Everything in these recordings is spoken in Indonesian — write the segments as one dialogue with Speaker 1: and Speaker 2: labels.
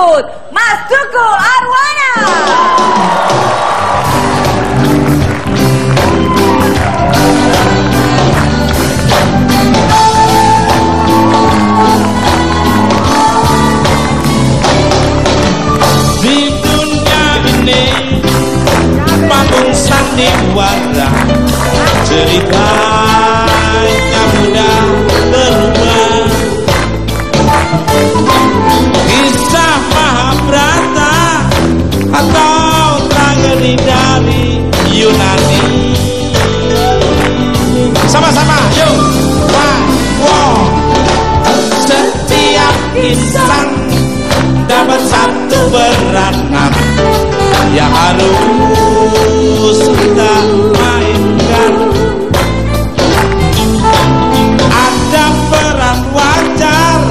Speaker 1: disambut Mas Tukul Arwana.
Speaker 2: Di dunia ini panggung sandiwara, ceritanya mudah berubah. Kisah Mahabharata atau tragedi dari Yunani. Sama-sama, yuk. Wow. Setiap kisah dapat satu peranan yang harus kita mainkan. Ada peran wajar,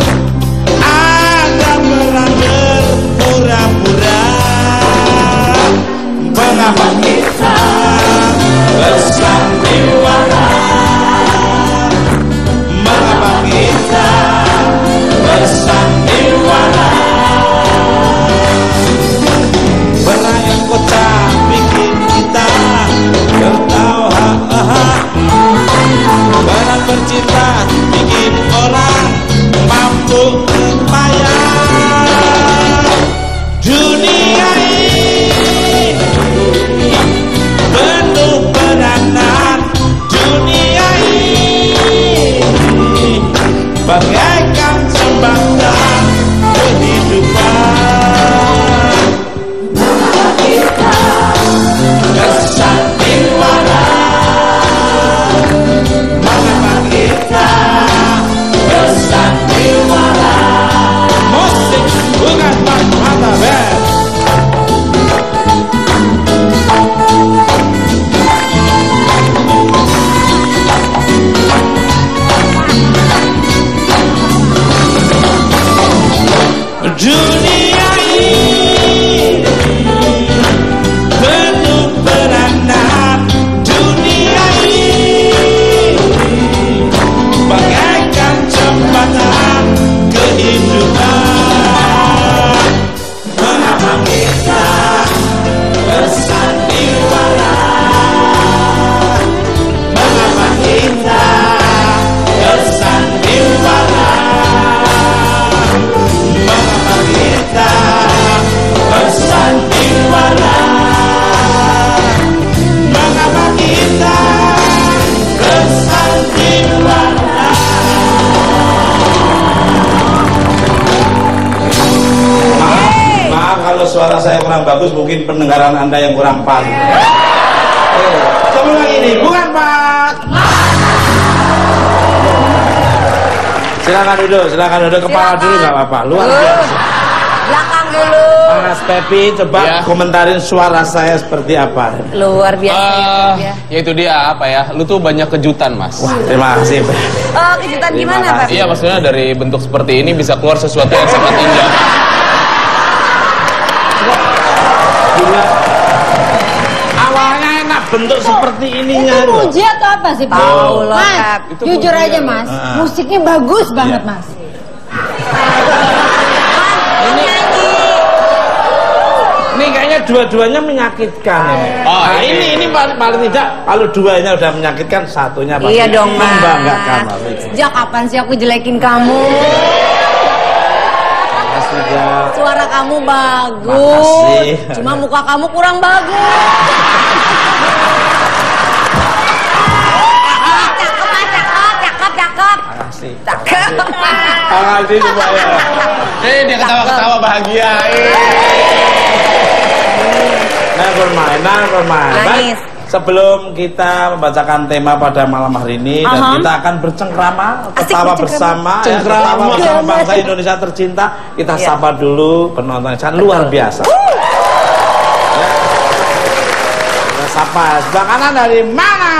Speaker 2: ada peran berpura-pura. Mengapa kita bersandiwara? Mengapa kita bersandiwara? Berayang kocak bikin kita tertawa. Barang bercinta bikin orang mampu terbayang. Dunia ini penuh peranan. Dunia ini bagaikan jembatan kehidupan. Mengapa kita bersandiwara? Mengapa kita bersandiwara? Musik bukan mata band. Dunia ini penuh peranan. Dunia ini bagaikan jembatan kehidupan. Mengapa kita bersandiwara? Mengapa kita bersandiwara? Mengapa kita bersandiwara? Mengapa kita bersandiwara? Maaf kalau suara saya kurang bagus, mungkin pendengaran Anda yang kurang pas. Coba lagi nih, bukan Pak. Silakan duduk kepala dulu nggak apa-apa. Luar biasa.
Speaker 1: Belakang dulu.
Speaker 2: Mas Pepi, coba komentarin suara saya seperti apa.
Speaker 1: Luar biasa.
Speaker 3: Ya itu dia apa ya? Lu tuh banyak kejutan, Mas.
Speaker 2: Wah, terima kasih.
Speaker 1: Oh, kejutan gimana, Pak?
Speaker 3: Iya, maksudnya dari bentuk seperti ini bisa keluar sesuatu yang sangat indah.
Speaker 2: Awalnya enak bentuk seperti ininya.
Speaker 4: Itu muji atau apa sih, Pak?
Speaker 1: Tahu loh,
Speaker 4: Mas,
Speaker 1: Kak.
Speaker 4: jujur aja, Mas. Musiknya bagus banget, Mas.
Speaker 2: Ini kayaknya dua-duanya menyakitkan ini.
Speaker 3: Oh,
Speaker 2: nah, ini paling tidak kalau duanya udah menyakitkan, satunya pasti
Speaker 1: Iya dong, Mas.
Speaker 2: membanggakan.
Speaker 4: Sejak kapan sih aku jelekin kamu?
Speaker 2: Sudah.
Speaker 4: Suara kamu bagus.
Speaker 2: Makasih.
Speaker 4: Cuma muka kamu kurang bagus.
Speaker 1: Cakep.
Speaker 2: Makasih Pak ya.
Speaker 3: Dia ketawa-ketawa bahagia.
Speaker 2: Never mind.
Speaker 1: Nangis.
Speaker 2: Baik, sebelum kita membacakan tema pada malam hari ini dan kita akan bercengkrama, ketawa bersama, ketawa bersama bangsa Indonesia tercinta. Kita sapa dulu penonton yang luar biasa. Kita sapa sebelah kanan dari mana?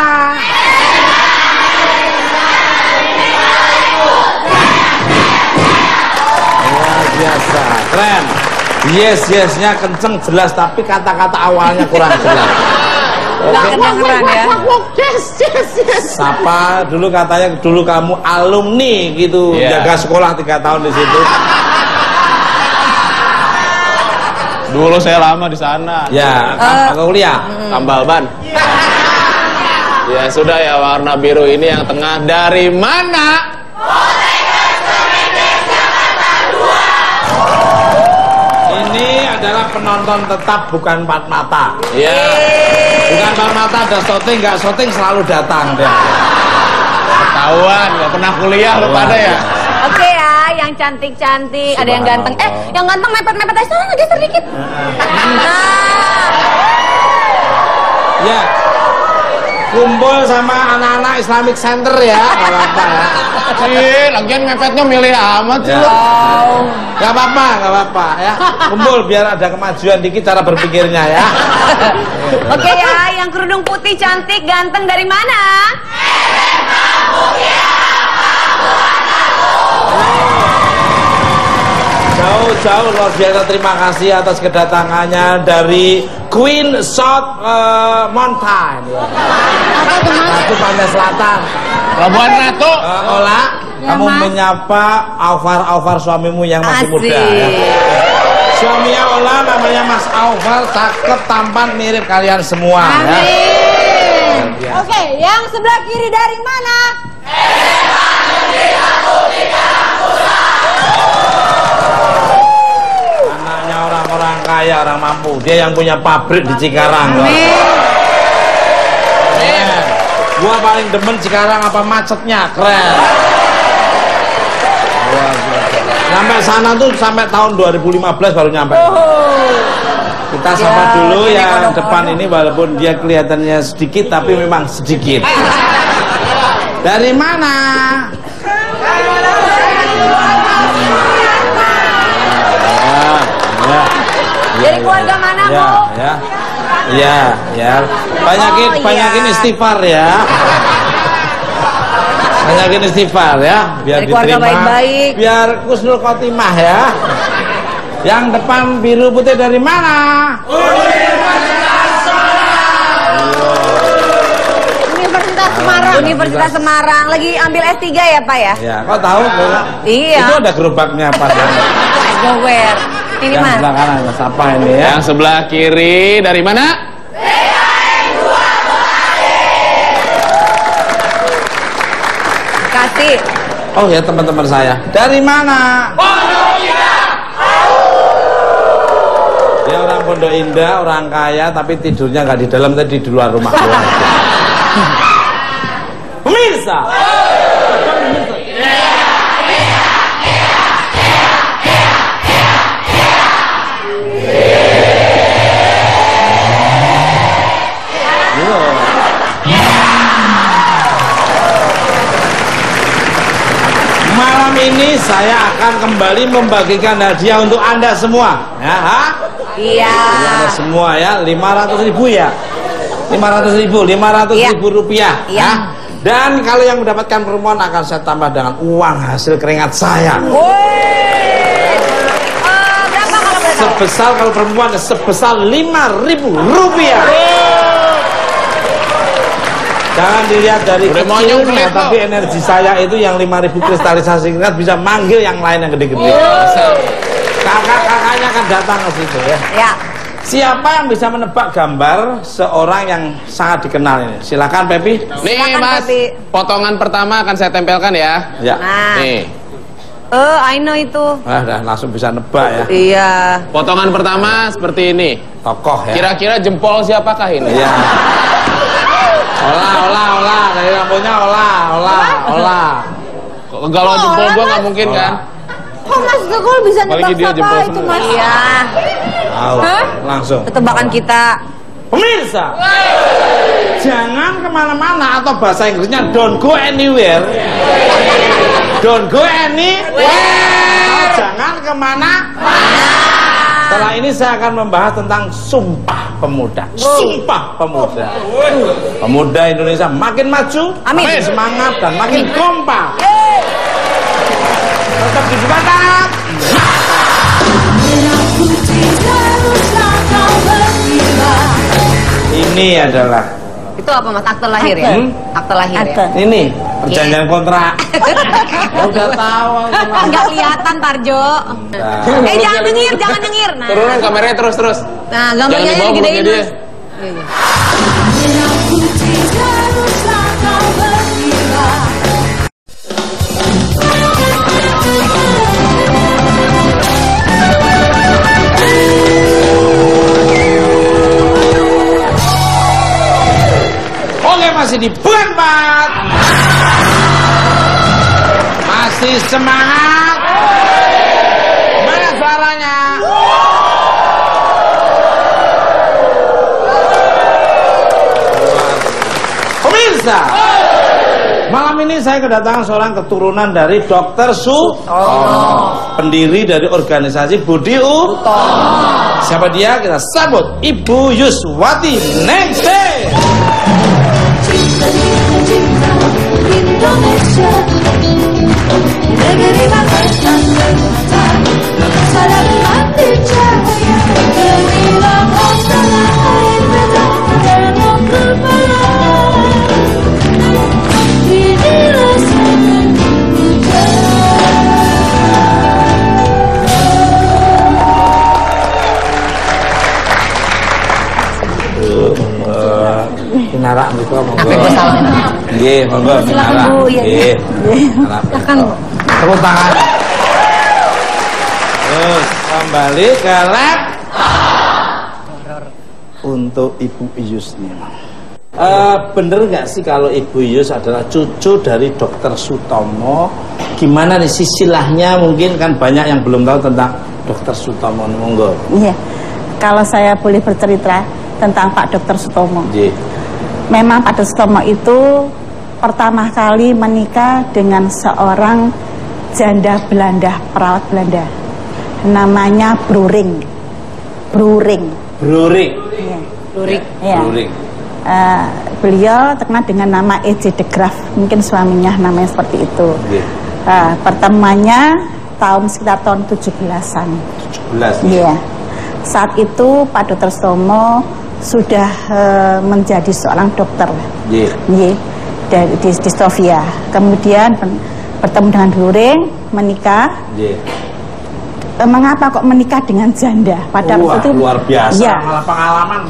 Speaker 2: Luar biasa, keren. Yes-nya kenceng jelas, tapi kata-kata awalnya kurang jelas.
Speaker 1: Nggak kedengeran ya.
Speaker 2: Sapa dulu, katanya dulu kamu alumni gitu, jaga sekolah 3 tahun di situ.
Speaker 3: Dulu saya lama di sana.
Speaker 2: Ya, aku kuliah.
Speaker 3: Tambal ban. Ya sudah ya, warna biru ini yang tengah dari mana?
Speaker 2: Ini adalah penonton tetap, bukan empat mata.
Speaker 3: Iya.
Speaker 2: Bukan empat mata, ada syuting nggak syuting selalu datang dia.
Speaker 3: Ketahuan, nggak pernah kuliah lu pada ya.
Speaker 4: Oke ya, yang cantik-cantik, ada yang ganteng. Yang ganteng mepet-mepet aja, sana geser dikit.
Speaker 2: Ya, kumpul sama anak-anak Islamic Center ya, nggak apa-apa ya.
Speaker 3: Sih, lagian mepetnya milih amat sih lu.
Speaker 2: Nggak apa-apa, nggak apa-apa ya. Kumpul biar ada kemajuan dikit cara berpikirnya ya.
Speaker 4: Oke ya, yang kerudung putih cantik ganteng dari mana?
Speaker 2: Jauh-jauh luar biasa, terima kasih atas kedatangannya dari Queen South Mountain ya. Ratu Pantai Selatan.
Speaker 3: Labuan Ratu.
Speaker 2: Ola, kamu menyapa Aufar suamimu yang masih muda ya. Suaminya Ola namanya Mas Aufar, cakep, tampan, mirip kalian semua ya.
Speaker 4: Oke, yang sebelah kiri dari mana?
Speaker 2: Anaknya orang-orang kaya, orang mampu. Dia yang punya pabrik di Cikarang. Keren. Gua paling demen Cikarang apa macetnya, keren. Sampai sana tuh sampai tahun 2015 baru nyampe. Kita sapa dulu yang depan ini, walaupun dia kelihatannya sedikit tapi memang sedikit. Dari mana?
Speaker 4: Dari keluarga mana, Bu?
Speaker 2: Ya. Banyakin istighfar ya. Banyakin istighfar ya, biar
Speaker 4: dari keluarga
Speaker 2: diterima.
Speaker 4: baik-baik.
Speaker 2: Biar husnul khotimah ya. Yang depan biru putih dari mana?
Speaker 4: Universitas Semarang. Universitas Semarang. Lagi ambil S3 ya, Pak ya?
Speaker 2: Ya, kau tahu?
Speaker 4: Iya.
Speaker 2: Itu ada gerobaknya apa?
Speaker 4: Gower. Ini
Speaker 2: Yang
Speaker 4: Mas.
Speaker 2: sebelah kanan, Mas, apa ini ya?
Speaker 3: Yang sebelah kiri dari mana?
Speaker 4: Kasih.
Speaker 2: Oh ya, teman-teman saya. Dari mana? Pondok Indah. Dia orang Pondok Indah, orang kaya, tapi tidurnya nggak di dalam, tadi di luar rumah. Pemirsa. Malam ini saya akan kembali membagikan hadiah untuk Anda semua. Ya,
Speaker 4: Iya.
Speaker 2: Anda semua ya, 500.000 ya. 500.000 rupiah.
Speaker 4: Iya.
Speaker 2: Ya. Dan kalau yang mendapatkan perempuan akan saya tambah dengan uang hasil keringat saya.
Speaker 4: Berapa kalau boleh tahu?
Speaker 2: Sebesar, kalau perempuan sebesar 5.000 rupiah. Jangan dilihat dari kecilnya, tapi energi saya itu yang 5.000 kristalisasi keringat bisa manggil yang lain yang gede-gede. Kakak-kakaknya akan datang ke situ ya.
Speaker 4: Ya.
Speaker 2: Siapa yang bisa menebak gambar seorang yang sangat dikenal ini? Silakan Pepi.
Speaker 3: Nih
Speaker 4: Silakan,
Speaker 3: Mas,
Speaker 4: Pepi.
Speaker 3: potongan pertama akan saya tempelkan ya.
Speaker 2: Ya.
Speaker 4: Nah.
Speaker 3: Nih,
Speaker 4: I know itu.
Speaker 2: Dah langsung bisa nebak ya.
Speaker 4: Iya.
Speaker 3: potongan pertama seperti ini.
Speaker 2: Tokoh ya.
Speaker 3: Kira-kira jempol siapakah ini?
Speaker 2: Iya. Olah. Dari rambutnya olah.
Speaker 3: Kalau jempol gua nggak mungkin kan?
Speaker 4: Kok Mas Gegol bisa
Speaker 3: Apalagi
Speaker 4: nebak
Speaker 3: dia
Speaker 4: siapa
Speaker 3: jempol
Speaker 4: itu
Speaker 3: semua.
Speaker 4: Mas? Iya.
Speaker 2: Tahu. Langsung.
Speaker 4: Ketebakan kita.
Speaker 2: Pemirsa, jangan kemana-mana, atau bahasa Inggrisnya don't go anywhere. Don't go anywhere. Jangan kemana-mana. Setelah ini saya akan membahas tentang Sumpah Pemuda. Sumpah Pemuda. Pemuda Indonesia makin maju,
Speaker 4: Amin.
Speaker 2: makin semangat dan makin kompak. Tetap di Batak. Ini adalah
Speaker 4: Itu apa Mas? Akte lahir ya? Akte lahir ya?
Speaker 2: ini Perjanjian kontrak. Udah tahu.
Speaker 4: Nggak kelihatan Tarjo. Jangan nyengir, jangan nyengir. Nah.
Speaker 3: Turunin kameranya terus.
Speaker 4: Nah, gambarnya
Speaker 3: Jangan dibawa
Speaker 4: digedein
Speaker 3: mulutnya
Speaker 4: terus.
Speaker 2: Oke, masih di bulan 4. Masih semangat. Mana suaranya? Pemirsa, malam ini saya kedatangan seorang keturunan dari Dr. Sutomo, pendiri dari organisasi Budi Utomo. Siapa dia? Kita sambut Ibu Yuswati Ningsih.
Speaker 5: Indonesia, negeri bangsa Nusantara, salam mati cahaya, gemilang tanah air beda dalam kepala. Inilah sangat
Speaker 2: Narak mriko monggo. Nggih, monggo narak. Nggih. Silakan. Tepuk tangan. Terus kembali ke lab. Untuk Ibu Iyus nih. Bener nggak sih kalau Ibu Iyus adalah cucu dari Dr. Sutomo? Gimana nih silsilahnya? Mungkin kan banyak yang belum tahu tentang Dr. Sutomo. Monggo.
Speaker 6: Iya. Kalau saya boleh bercerita tentang Pak Dr. Sutomo.
Speaker 2: Nggih.
Speaker 6: Memang Pak Dr. Sutomo itu pertama kali menikah dengan seorang janda Belanda, perawat Belanda. Namanya Bruring.
Speaker 2: Bruring.
Speaker 6: Iya.
Speaker 4: Lurik.
Speaker 6: Iya.
Speaker 2: Bruring.
Speaker 6: Beliau terkenal dengan nama E.J. de Graaf. Mungkin suaminya namanya seperti itu. Pertemuannya sekitar tahun 17-an.
Speaker 2: 17.
Speaker 6: Iya. Saat itu Pak Dr. Sutomo sudah menjadi seorang dokter, di Sofia. Kemudian bertemu dengan Bruring, menikah. Mengapa kok menikah dengan janda? Pada waktu itu
Speaker 2: luar biasa.
Speaker 6: Ya,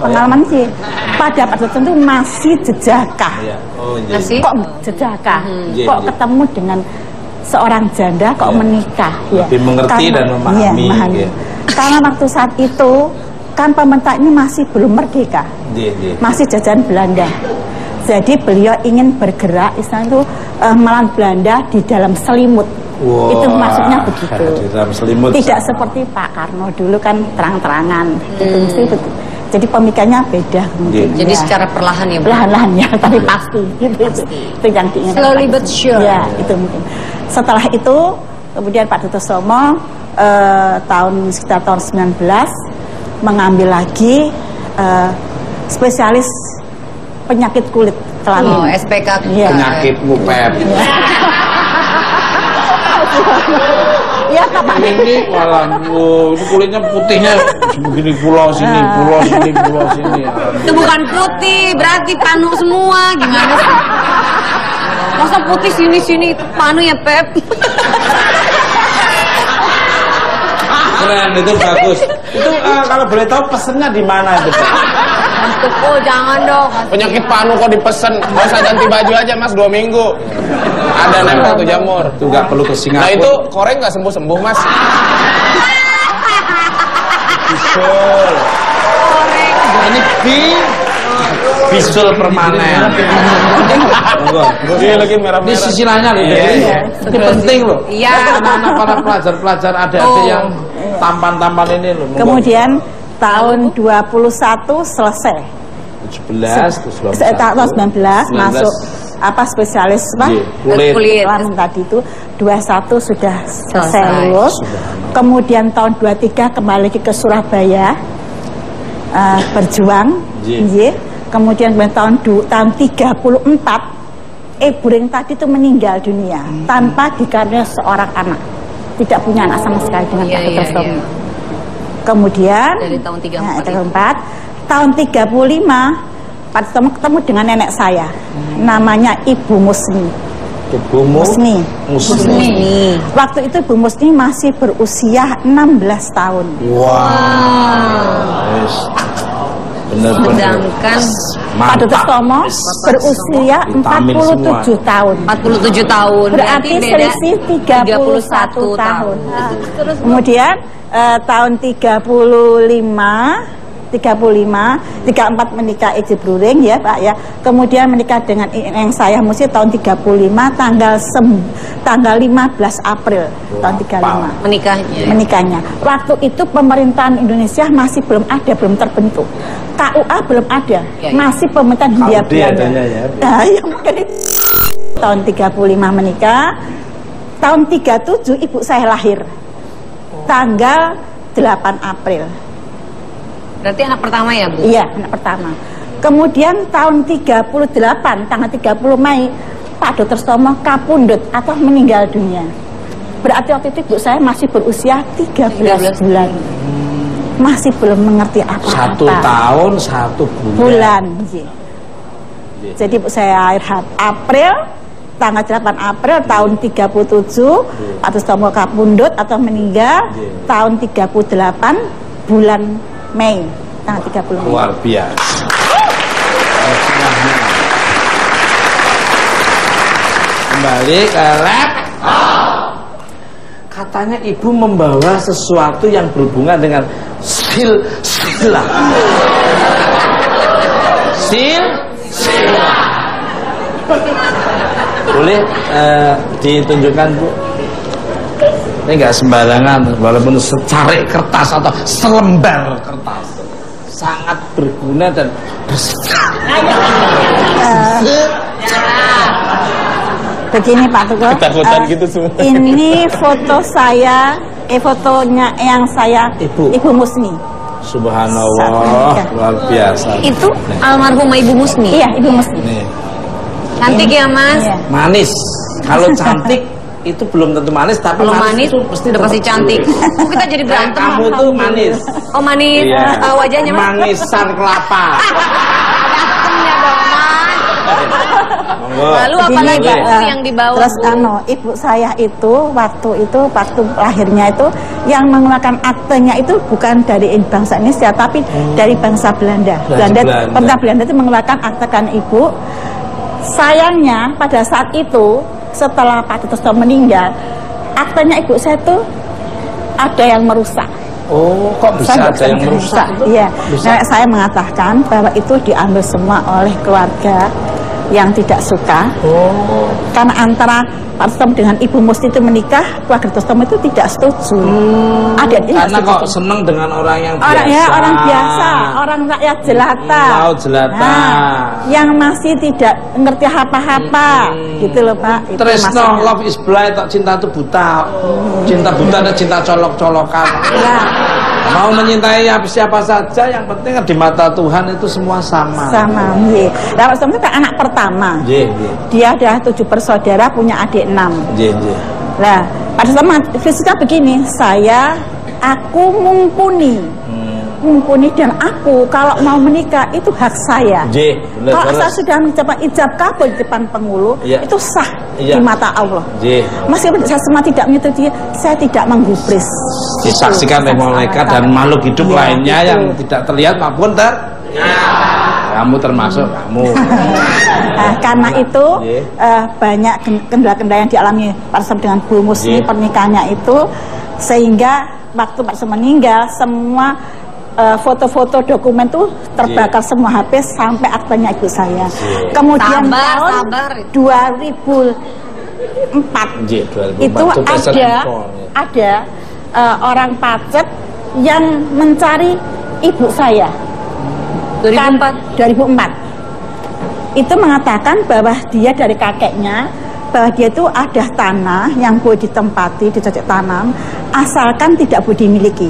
Speaker 2: Pengalaman
Speaker 6: sih. Pada waktu itu masih jejaka. Kok jejaka? Kok ketemu dengan seorang janda kok menikah?
Speaker 2: Lebih mengerti dan memahami.
Speaker 6: Karena waktu saat itu kan pemerintah ini masih belum merdeka, masih jajahan Belanda. Jadi beliau ingin bergerak, istilahnya itu melawan Belanda di dalam selimut. Itu maksudnya begitu.
Speaker 2: Di dalam selimut.
Speaker 6: Tidak seperti Pak Karno dulu kan terang-terangan. Jadi pemikirannya beda.
Speaker 4: Jadi secara perlahan ya,
Speaker 6: perlahan-lahan ya, tapi pasti. Itu yang diinginkan.
Speaker 4: Slowly but sure.
Speaker 6: Ya, itu mungkin. Setelah itu kemudian Pak Dr. Sutomo sekitar tahun 19 mengambil lagi spesialis penyakit kulit kelamin.
Speaker 4: SPK.
Speaker 6: Ya.
Speaker 2: Penyakit mupep.
Speaker 6: Ya, Pak.
Speaker 2: Ini malah ini kulitnya putihnya begini pulau sini, pulau sini, pulau sini.
Speaker 4: Itu bukan putih, berarti panu semua. Gimana sih? Masa putih sini-sini itu panu ya, Pep?
Speaker 2: Keren, itu bagus. Itu kalau boleh tahu pesennya di mana itu, Pak?
Speaker 4: Oh, jangan dong.
Speaker 3: Penyakit panu kok dipesen. Nggak usah ganti baju aja Mas, 2 minggu. Ada nempel tuh jamur.
Speaker 2: Itu nggak perlu ke Singapura.
Speaker 3: Nah itu koreng nggak sembuh-sembuh Mas.
Speaker 2: Bisul. Ini bisul permanen.
Speaker 3: Ini lagi merah-merah.
Speaker 2: Ini sisilahnya loh. Ini penting loh.
Speaker 4: Iya.
Speaker 2: Anak-anak para pelajar-pelajar adik-adik yang tampan-tampan ini loh.
Speaker 6: Kemudian tahun 21 selesai.
Speaker 2: 17
Speaker 6: tahun 19 masuk spesialis
Speaker 4: kulit
Speaker 6: kelamin tadi itu 21 sudah selesai lulus. Kemudian tahun 23 kembali ke Surabaya berjuang. Kemudian tahun 34 Bruring tadi itu meninggal dunia tanpa dikaruniai seorang anak. Tidak punya anak sama sekali dengan Pak Dr. Sutomo. Kemudian
Speaker 4: dari tahun 34
Speaker 6: tahun 35 Pak Sutomo ketemu dengan nenek saya namanya Ibu Musni.
Speaker 2: Ibu
Speaker 6: Musni.
Speaker 2: Musni.
Speaker 6: Waktu itu Ibu Musni masih berusia 16 tahun.
Speaker 2: Wow. Benar-benar.
Speaker 4: Sedangkan
Speaker 6: Pak Dr. Tomo berusia 47 tahun.
Speaker 4: 47 tahun.
Speaker 6: Berarti selisih 31 tahun. Kemudian tahun 34 menikah Iji Bruring ya Pak ya. Kemudian menikah dengan yang saya Musi tahun 35 tanggal 15 April tahun 35 menikahnya. Waktu itu pemerintahan Indonesia masih belum ada, belum terbentuk. KUA belum ada, masih pemerintahan Hindia Belanda. Nah, ya mungkin itu. Tahun 35 menikah, tahun 37 ibu saya lahir. Tanggal 8 April.
Speaker 4: Berarti anak pertama ya Bu?
Speaker 6: Iya, anak pertama. Kemudian tahun 38, tanggal 30 Mei, Pak Dr. Tomo kapundhut atau meninggal dunia. Berarti waktu itu ibu saya masih berusia 13 bulan. Masih belum mengerti apa-apa.
Speaker 2: 1 tahun 1 bulan.
Speaker 6: Iya. Jadi ibu saya lahir April, tanggal 8 April tahun 37, Pak Dr. Tomo kapundhut atau meninggal tahun 38 bulan Mei, tanggal 30 Mei.
Speaker 2: Luar biasa. Kembali ke lab. Katanya ibu membawa sesuatu yang berhubungan dengan silsilah. Silsilah. Boleh ditunjukkan Bu? Ini enggak sembarangan, walaupun secari kertas atau selembar kertas, sangat berguna dan
Speaker 6: begini Pak Teguh,
Speaker 3: Ketakutan gitu semua.
Speaker 6: ini foto saya, fotonya yang saya Ibu Musni.
Speaker 2: Subhanallah, luar biasa.
Speaker 4: Itu almarhumah Ibu Musni?
Speaker 6: Iya, Ibu Musni.
Speaker 2: Nih.
Speaker 4: Cantik ya Mas?
Speaker 6: Iya.
Speaker 2: Manis. Kalau cantik itu belum tentu manis, tapi
Speaker 4: Kalau manis
Speaker 2: itu pasti
Speaker 4: udah pasti cantik. Oh, kita jadi berantem.
Speaker 2: Kamu tuh manis.
Speaker 4: Oh manis,
Speaker 2: Iya.
Speaker 4: wajahnya Mas.
Speaker 2: Manisan kelapa.
Speaker 4: Cakemnya dong Mas. Lalu apalagi
Speaker 6: Begini,
Speaker 4: Bu yang dibawa?
Speaker 6: Terus
Speaker 4: Bu?
Speaker 6: ibu saya itu waktu lahirnya itu yang mengeluarkan aktenya itu bukan dari bangsa Indonesia tapi dari bangsa Belanda. Pemerintah Belanda itu mengeluarkan akte kan ibu. Sayangnya pada saat itu setelah Pak Dr. Tomo meninggal, aktenya ibu saya itu ada yang merusak.
Speaker 2: Oh, kok bisa ada yang merusak?
Speaker 6: Iya. Nah, saya mengatakan bahwa itu diambil semua oleh keluarga yang tidak suka. Oh. Karena antara Pak Dr. Tomo dengan Ibu Musni itu menikah, keluarga Dr. Tomo itu tidak setuju.
Speaker 2: Karena kok seneng dengan orang yang biasa.
Speaker 6: Orang biasa, orang rakyat jelata.
Speaker 2: Jelata.
Speaker 6: Nah, yang masih tidak ngerti apa-apa, gitu loh Pak.
Speaker 2: Tresno, love is blind, cinta itu buta. Cinta buta dan cinta colok-colokan.
Speaker 6: Ya.
Speaker 2: Mau mencintai siapa saja, yang penting di mata Tuhan itu semua sama.
Speaker 6: Sama, iya. Nah, Pak Tomo itu kan anak pertama. Dia ada 7 bersaudara, punya adik 6. Nah, pada sama fisiknya begini, aku mumpuni dan aku kalau mau menikah itu hak saya. Kalau saya sudah mengucapkan ijab kabul di depan penghulu, itu sah di mata Allah. Meskipun saya semua tidak menyetujui, saya tidak menggubris.
Speaker 2: Disaksikan oleh malaikat dan makhluk hidup lainnya yang tidak terlihat maupun kamu termasuk kamu.
Speaker 6: Karena itu banyak kendala-kendala yang dialami Pak Tomo dengan Bu Musni pernikahannya itu, sehingga waktu Pak Tomo meninggal semua foto-foto dokumen tuh terbakar semua habis sampai aktenya ibu saya. Kemudian tahun 2004 itu ada orang pacet yang mencari ibu saya. 2004 itu mengatakan bahwa dia dari kakeknya, bahwa dia itu ada tanah yang boleh ditempati, dicocok tanam, asalkan tidak boleh dimiliki.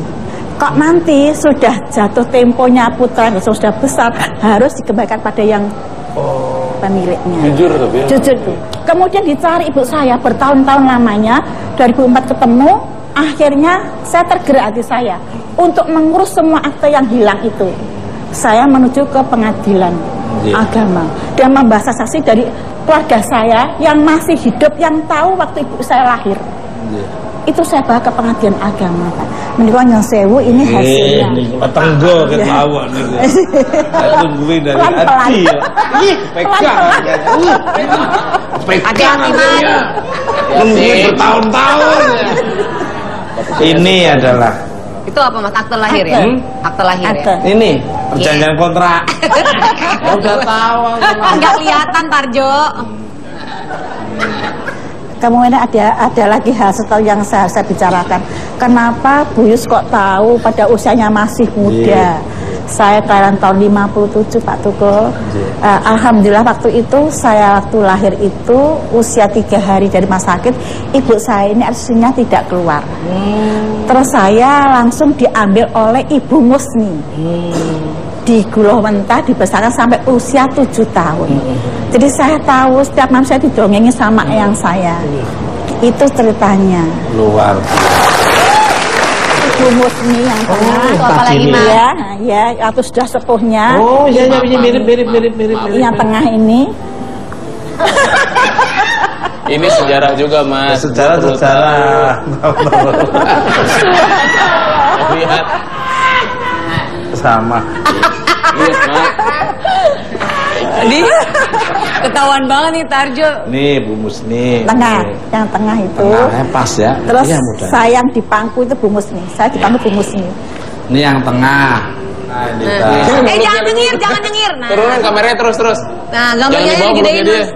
Speaker 6: Kok nanti sudah jatuh temponya putra yang sudah besar harus dikembalikan pada yang pemiliknya. Jujur tuh. Kemudian dicari ibu saya bertahun-tahun lamanya, 2004 ketemu, akhirnya saya tergerak hati saya untuk mengurus semua akte yang hilang itu. Saya menuju ke pengadilan. agama. Dan membaca saksi dari keluarga saya yang masih hidup, yang tahu waktu ibu saya lahir. Itu saya bawa ke pengadilan agama, Pak. Menikah yang sewu ini hasilnya.
Speaker 2: Tenggo ketahuan gitu. Saya tungguin dari hati. Pegang. Pegang. Nungguin bertahun-tahun. Ini adalah.
Speaker 4: Itu apa Mas? Akte lahir ya? Akte lahir ya?
Speaker 2: Ini perjanjian kontrak. Udah tahu.
Speaker 4: Enggak kelihatan Tarjo.
Speaker 6: Kemudian ada lagi hal satu yang saya bicarakan. Kenapa Bu Yus kok tahu pada usianya masih muda? Saya kelahiran tahun 57 Pak Tukul. Alhamdulillah waktu itu saya waktu lahir itu usia 3 hari dari rumah sakit, ibu saya ini artinya tidak keluar. Terus saya langsung diambil oleh Ibu Musni. Di Guloh Mentah dibesarkan sampai usia 7 tahun. Jadi saya tahu setiap malam saya didongengi sama eyang saya. Itu ceritanya.
Speaker 2: Luar.
Speaker 6: Ibu Musni yang tengah,
Speaker 4: apalagi
Speaker 6: ya, atau sudah sepuhnya.
Speaker 2: Oh iya, mirip.
Speaker 6: Yang tengah ini.
Speaker 3: Ini sejarah juga Mas.
Speaker 2: Sejarah.
Speaker 3: Lihat.
Speaker 2: Sama.
Speaker 3: Yes, Mas.
Speaker 4: Jadi ketahuan banget nih Tarjo.
Speaker 2: Nih Bu Musni.
Speaker 6: Tengah, yang tengah itu.
Speaker 2: Tengahnya pas ya.
Speaker 6: Terus
Speaker 2: Iya, mudah.
Speaker 6: saya yang di pangku itu Bu Musni. Saya di pangku Bu Musni.
Speaker 2: Ini yang tengah. Nah, ini
Speaker 4: Jangan nyengir. Nah,
Speaker 3: Turunin kameranya terus.
Speaker 4: nah
Speaker 3: Jangan
Speaker 4: gambarnya
Speaker 3: dibawa
Speaker 4: digedein
Speaker 3: mulutnya
Speaker 4: Mas.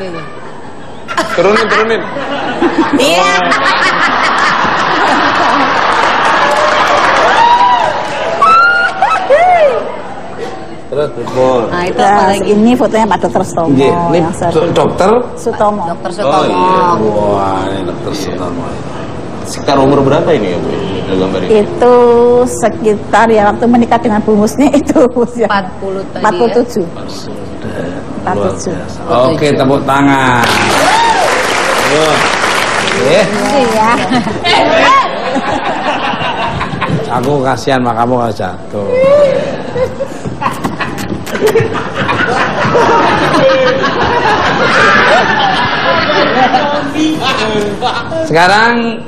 Speaker 3: dia. Turunin.
Speaker 4: Iya.
Speaker 2: Terus betul.
Speaker 4: Nah, itu apa
Speaker 6: Terus
Speaker 4: lagi?
Speaker 6: ini fotonya Pak Dr. Sutomo.
Speaker 2: Ini
Speaker 6: yang saya
Speaker 2: dokter.
Speaker 6: Sutomo.
Speaker 4: Dokter
Speaker 2: Oh
Speaker 4: Sutomo.
Speaker 2: iya. Wah, ini dokter Sutomo.
Speaker 3: Sekitar umur berapa ini ya Bu? Gambar ini.
Speaker 6: Itu sekitar ya waktu menikah dengan Bu Musni itu usia
Speaker 4: 40 tadi
Speaker 6: 47.
Speaker 2: Luar biasa. Oke, tepuk tangan.
Speaker 6: Iya.
Speaker 2: Aku kasihan sama kamu kalau jatuh. Sekarang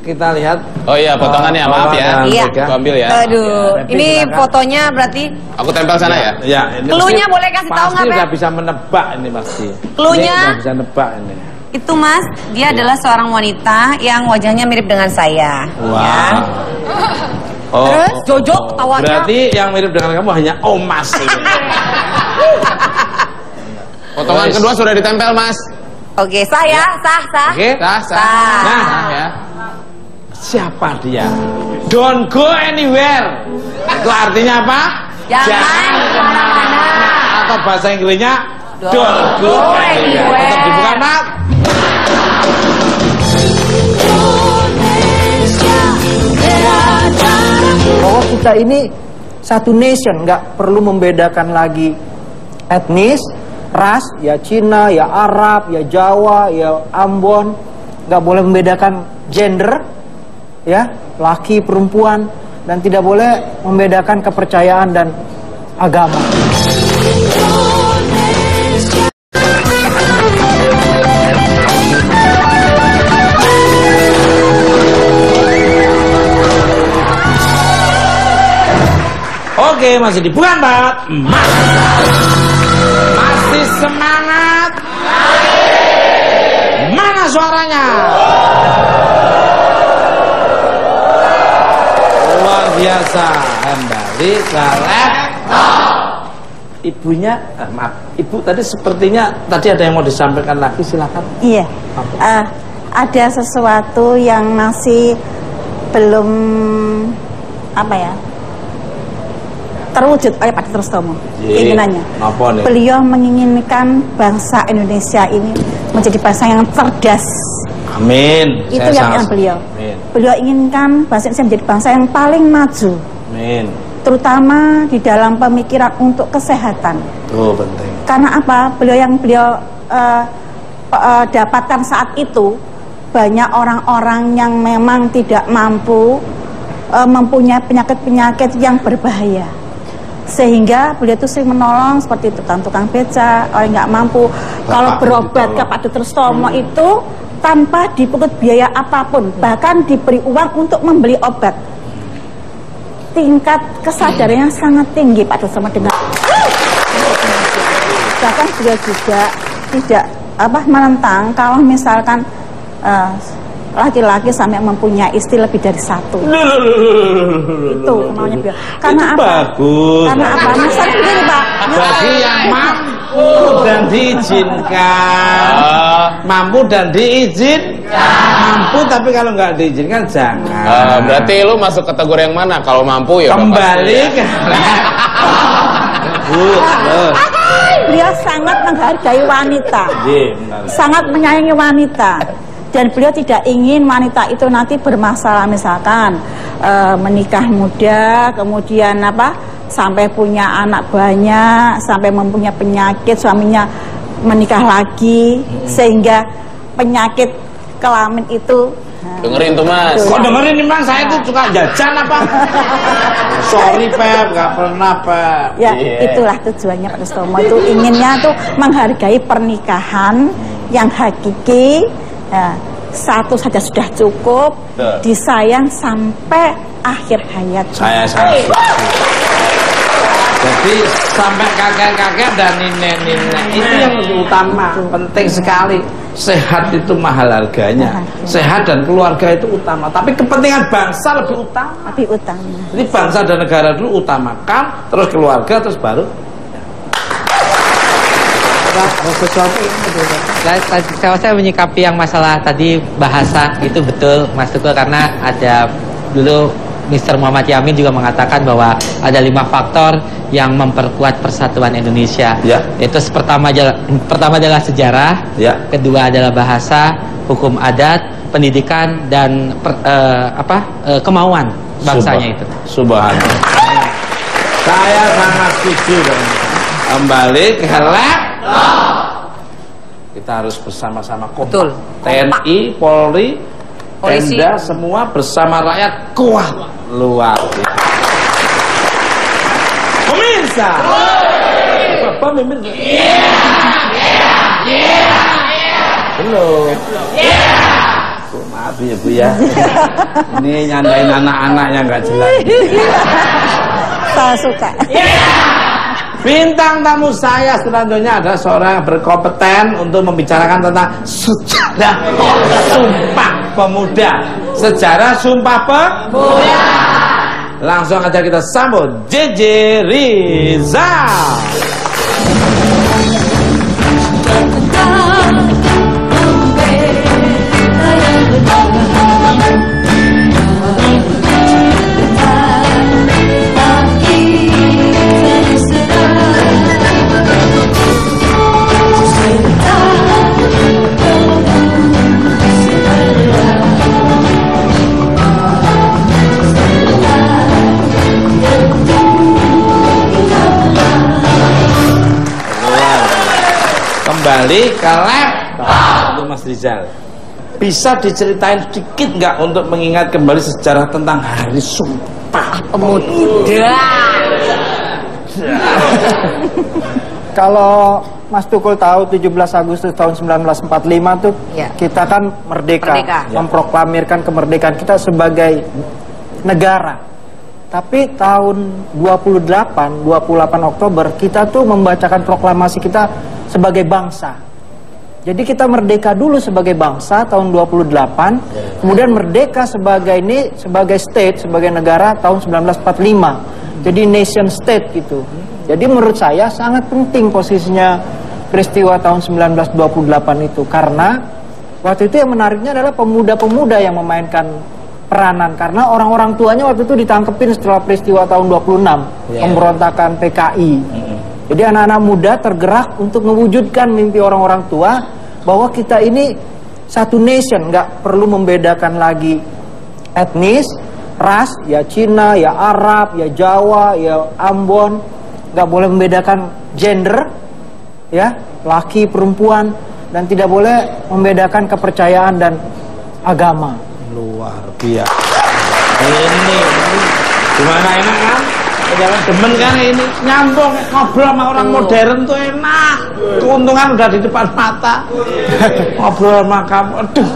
Speaker 2: kita lihat.
Speaker 3: Oh iya, potongannya maaf ya.
Speaker 4: Iya.
Speaker 3: Aku ambil ya.
Speaker 4: Aduh, ini
Speaker 2: silakan.
Speaker 4: fotonya berarti
Speaker 3: Aku tempel sana ya.
Speaker 2: Ya, ini
Speaker 4: Cluenya
Speaker 2: pasti-
Speaker 4: boleh kasih tahu nggak,
Speaker 2: Pasti
Speaker 4: Pep?
Speaker 2: udah bisa menebak ini pasti.
Speaker 4: Cluenya?
Speaker 2: Ini udah bisa nebak ini.
Speaker 4: itu Mas, dia adalah seorang wanita yang wajahnya mirip dengan saya.
Speaker 2: Wah.
Speaker 4: Ya.
Speaker 2: Oh,
Speaker 4: Terus Jojo ketawanya.
Speaker 2: berarti yang mirip dengan kamu hanya Omas.
Speaker 3: Potongan kedua sudah ditempel Mas.
Speaker 4: Oke, sah ya, sah.
Speaker 2: Oke.
Speaker 3: Sah.
Speaker 4: Sah.
Speaker 3: Nah, ya.
Speaker 2: Siapa dia? Don't go anywhere. Itu artinya apa?
Speaker 4: Jangan kemana-mana.
Speaker 2: Atau bahasa Inggrisnya
Speaker 4: Don't
Speaker 2: don't go
Speaker 4: go
Speaker 2: anywhere.
Speaker 4: anywhere.
Speaker 2: Tetap dibuka, Mak.
Speaker 7: Bahwa kita ini satu nation, nggak perlu membedakan lagi etnis, ras, ya Cina, ya Arab, ya Jawa, ya Ambon, nggak boleh membedakan gender, ya laki perempuan, dan tidak boleh membedakan kepercayaan dan agama.
Speaker 2: Oke, masih dibuka, Mbak. Masih semangat. Mana suaranya? Luar biasa. Kembali ke laptop. Ibunya, maaf, Ibu tadi sepertinya tadi ada yang mau disampaikan lagi, silakan.
Speaker 6: Iya. Ada sesuatu yang masih belum apa ya? Terwujud oleh Pak Dr. Sutomo keinginannya.
Speaker 2: Apa nih?
Speaker 6: Beliau menginginkan bangsa Indonesia ini menjadi bangsa yang cerdas.
Speaker 2: Amin.
Speaker 6: Itu yang beliau.
Speaker 2: Amin.
Speaker 6: Beliau inginkan bangsa Indonesia menjadi bangsa yang paling maju,
Speaker 2: Amin.
Speaker 6: terutama di dalam pemikiran untuk kesehatan.
Speaker 2: Oh, penting.
Speaker 6: Karena apa? Beliau dapatkan saat itu banyak orang-orang yang memang tidak mampu mempunyai penyakit-penyakit yang berbahaya. Sehingga beliau itu sering menolong seperti tukang-tukang beca, orang nggak mampu. Kalau berobat ke Pak Dr. Stomo itu tanpa dipungut biaya apapun, bahkan diberi uang untuk membeli obat. Tingkat kesadarannya sangat tinggi Pak Dr. Stomo dengan. Bahkan beliau juga tidak menentang kalau misalkan laki-laki sampai mempunyai istri lebih dari satu. Itu maunya beliau. Karena
Speaker 2: itu
Speaker 6: apa?
Speaker 2: Bagus.
Speaker 6: Karena apa? Misalnya begini Pak.
Speaker 2: Bagi yang mampu dan diizinkan. Mampu dan diizinkan. Mampu tapi kalau nggak diizinkan jangan.
Speaker 3: Berarti lu masuk kategori yang mana? Kalau mampu ya
Speaker 2: kembali ke
Speaker 6: beliau sangat menghargai wanita, sangat menyayangi wanita, dan beliau tidak ingin wanita itu nanti bermasalah, misalkan menikah muda, kemudian sampai punya anak banyak, sampai mempunyai penyakit, suaminya menikah lagi, sehingga penyakit kelamin itu.
Speaker 3: Dengerin tuh Mas.
Speaker 2: Kok dengerin nih Mas, saya tuh suka jajan apa? Sorry Pep, nggak pernah Pep.
Speaker 6: Ya itulah tujuannya Pak Stomo itu inginnya tuh menghargai pernikahan yang hakiki. Satu saja sudah cukup, disayang sampai akhir hayat.
Speaker 2: Saya jadi sampai kakek-kakek dan nenek-nenek itu yang lebih utama, penting sekali. Sehat itu mahal harganya. Sehat dan keluarga itu utama. Tapi kepentingan bangsa lebih utama.
Speaker 6: Lebih utama.
Speaker 2: Jadi bangsa dan negara dulu utamakan, terus keluarga, terus baru.
Speaker 8: Kalau saya menyikapi yang masalah tadi bahasa itu betul Mas Tukul, karena ada dulu Mr. Muhammad Yamin juga mengatakan bahwa ada 5 faktor yang memperkuat persatuan Indonesia.
Speaker 2: Ya.
Speaker 8: Itu pertama adalah sejarah,
Speaker 2: ya.
Speaker 8: Kedua adalah bahasa, hukum adat, pendidikan, dan kemauan bangsanya itu.
Speaker 2: Subhanallah. Saya sangat setuju dengan kembali ke laptop. Kita harus bersama-sama kompak. TNI, Polri, Pemda, semua bersama rakyat kuat luar biasa. Pemirsa, Bapak mimpin. Belum. Maaf ya Bu ya. Ini nyandain anak-anak yang nggak jelas.
Speaker 6: Saya suka.
Speaker 2: Bintang tamu saya selanjutnya adalah seorang yang berkompeten untuk membicarakan tentang sejarah Sumpah Pemuda. Sejarah Sumpah Pemuda. Langsung aja kita sambut JJ Rizal. Kembali ke laptop Mas Rizal. Bisa diceritain sedikit nggak untuk mengingat kembali sejarah tentang Hari Sumpah Pemuda?
Speaker 7: Kalau Mas Tukul tahu 17 Agustus tahun 1945 tuh kita kan merdeka. Memproklamirkan kemerdekaan kita sebagai negara. Tapi tahun 28 Oktober kita tuh membacakan proklamasi kita sebagai bangsa. Jadi kita merdeka dulu sebagai bangsa tahun 28, kemudian merdeka sebagai state, sebagai negara tahun 1945. Jadi nation state gitu. Jadi menurut saya sangat penting posisinya peristiwa tahun 1928 itu, karena waktu itu yang menariknya adalah pemuda-pemuda yang memainkan peranan, karena orang-orang tuanya waktu itu ditangkepin setelah peristiwa tahun 26 pemberontakan PKI. Jadi anak-anak muda tergerak untuk mewujudkan mimpi orang-orang tua bahwa kita ini satu nation, nggak perlu membedakan lagi etnis, ras, ya Cina, ya Arab, ya Jawa, ya Ambon, nggak boleh membedakan gender, ya laki perempuan, dan tidak boleh membedakan kepercayaan dan agama.
Speaker 2: Luar biasa. Ini gimana, enak kan? Jangan demen kan ini nyambung ngobrol sama orang modern tuh enak. Keuntungan udah di depan mata. Ngobrol sama kamu, aduh.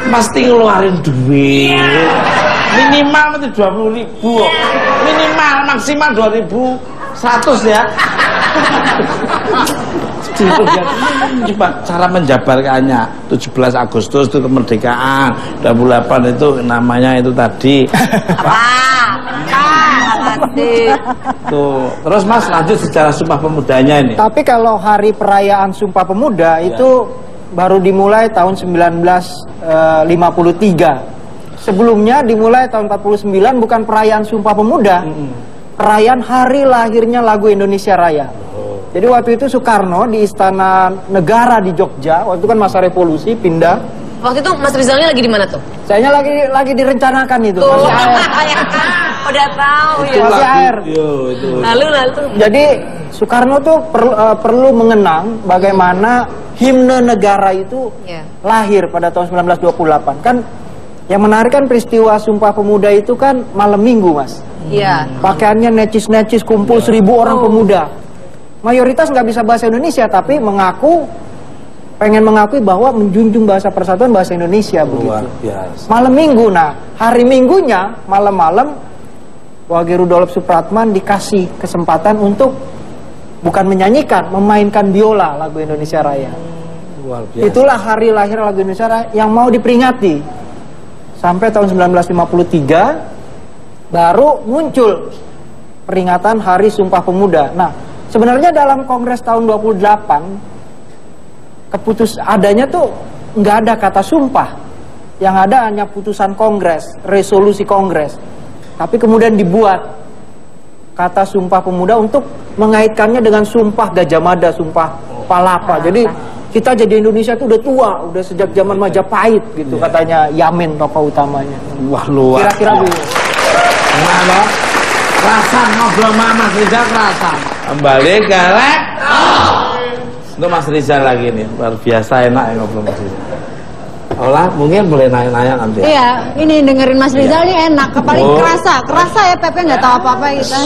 Speaker 2: Pasti ngeluarin duit. Minimal nanti 20.000. Minimal maksimal 2.100 ya. Coba cara menjabarkannya 17 Agustus itu kemerdekaan, 28 itu namanya itu tadi tuh. Terus Mas lanjut sejarah Sumpah Pemudanya ini.
Speaker 7: Tapi kalau hari perayaan Sumpah Pemuda itu baru dimulai tahun 1953. Sebelumnya dimulai tahun 49 bukan perayaan Sumpah Pemuda, perayaan hari lahirnya lagu Indonesia Raya. Jadi waktu itu Soekarno di Istana Negara di Jogja, waktu itu kan masa revolusi pindah.
Speaker 4: Waktu itu Mas Rizalnya lagi di mana tuh?
Speaker 7: Saya lagi direncanakan itu.
Speaker 4: Tuh.
Speaker 7: Masih air.
Speaker 4: Udah tahu ya.
Speaker 7: Masih air.
Speaker 4: Lalu.
Speaker 7: Jadi Soekarno tuh perlu mengenang bagaimana himne negara itu lahir pada tahun 1928. Kan yang menarik kan peristiwa Sumpah Pemuda itu kan malam Minggu, Mas.
Speaker 4: Iya.
Speaker 7: Pakaiannya necis-necis, kumpul 1.000 orang pemuda. Mayoritas nggak bisa bahasa Indonesia, tapi pengen mengakui bahwa menjunjung bahasa persatuan bahasa Indonesia begitu. Malam Minggu, nah hari Minggunya malam-malam Wage Rudolf Supratman dikasih kesempatan untuk bukan menyanyikan, memainkan biola lagu Indonesia Raya. Itulah hari lahir lagu Indonesia Raya yang mau diperingati. Sampai tahun 1953 baru muncul peringatan Hari Sumpah Pemuda. Nah, sebenarnya dalam Kongres tahun 28 adanya tuh nggak ada kata sumpah, yang ada hanya putusan Kongres, resolusi Kongres. Tapi kemudian dibuat kata Sumpah Pemuda untuk mengaitkannya dengan Sumpah Gajah Mada, Sumpah Palapa. Jadi kita jadi Indonesia tuh udah tua, udah sejak zaman Majapahit gitu, katanya Yamin tokoh utamanya.
Speaker 2: Wah, luar.
Speaker 7: Kira-kira begitu.
Speaker 2: Mana? Rasa ngobrol sama Mas Rizal rasa. Kembali ke Untuk Mas Rizal lagi nih, luar biasa enak ya ngobrol Mas Rizal. Olah, mungkin boleh nanya-nanya nanti.
Speaker 9: Iya, ini dengerin Mas Rizal ini enak, paling kerasa ya Pepe nggak tahu apa-apa gitu.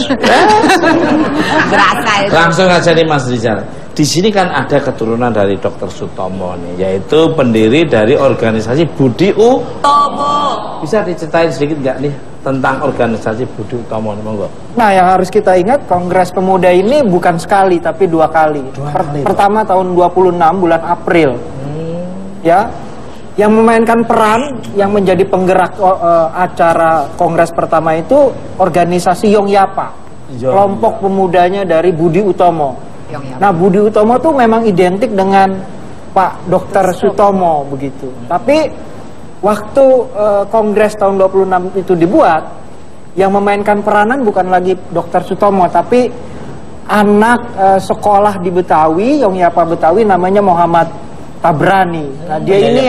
Speaker 4: Berasa itu.
Speaker 2: Langsung aja nih Mas Rizal. Di sini kan ada keturunan dari Dr. Sutomo nih, yaitu pendiri dari organisasi Budi Utomo. Bisa diceritain sedikit nggak nih tentang organisasi Budi Utomo nih, monggo?
Speaker 7: Nah, yang harus kita ingat, Kongres Pemuda ini bukan sekali tapi 2 kali. Pertama tahun 26 bulan April. Ya. Yang memainkan peran, yang menjadi penggerak acara Kongres pertama itu organisasi Yongyapa, kelompok pemudanya dari Budi Utomo. Nah, Budi Utomo tuh memang identik dengan Pak Dr. Sutomo begitu. Tapi waktu Kongres tahun 26 itu dibuat, yang memainkan peranan bukan lagi Dr. Sutomo, tapi anak sekolah di Betawi, Yongyapa Betawi, namanya Muhammad Tabrani. Nah, dia ini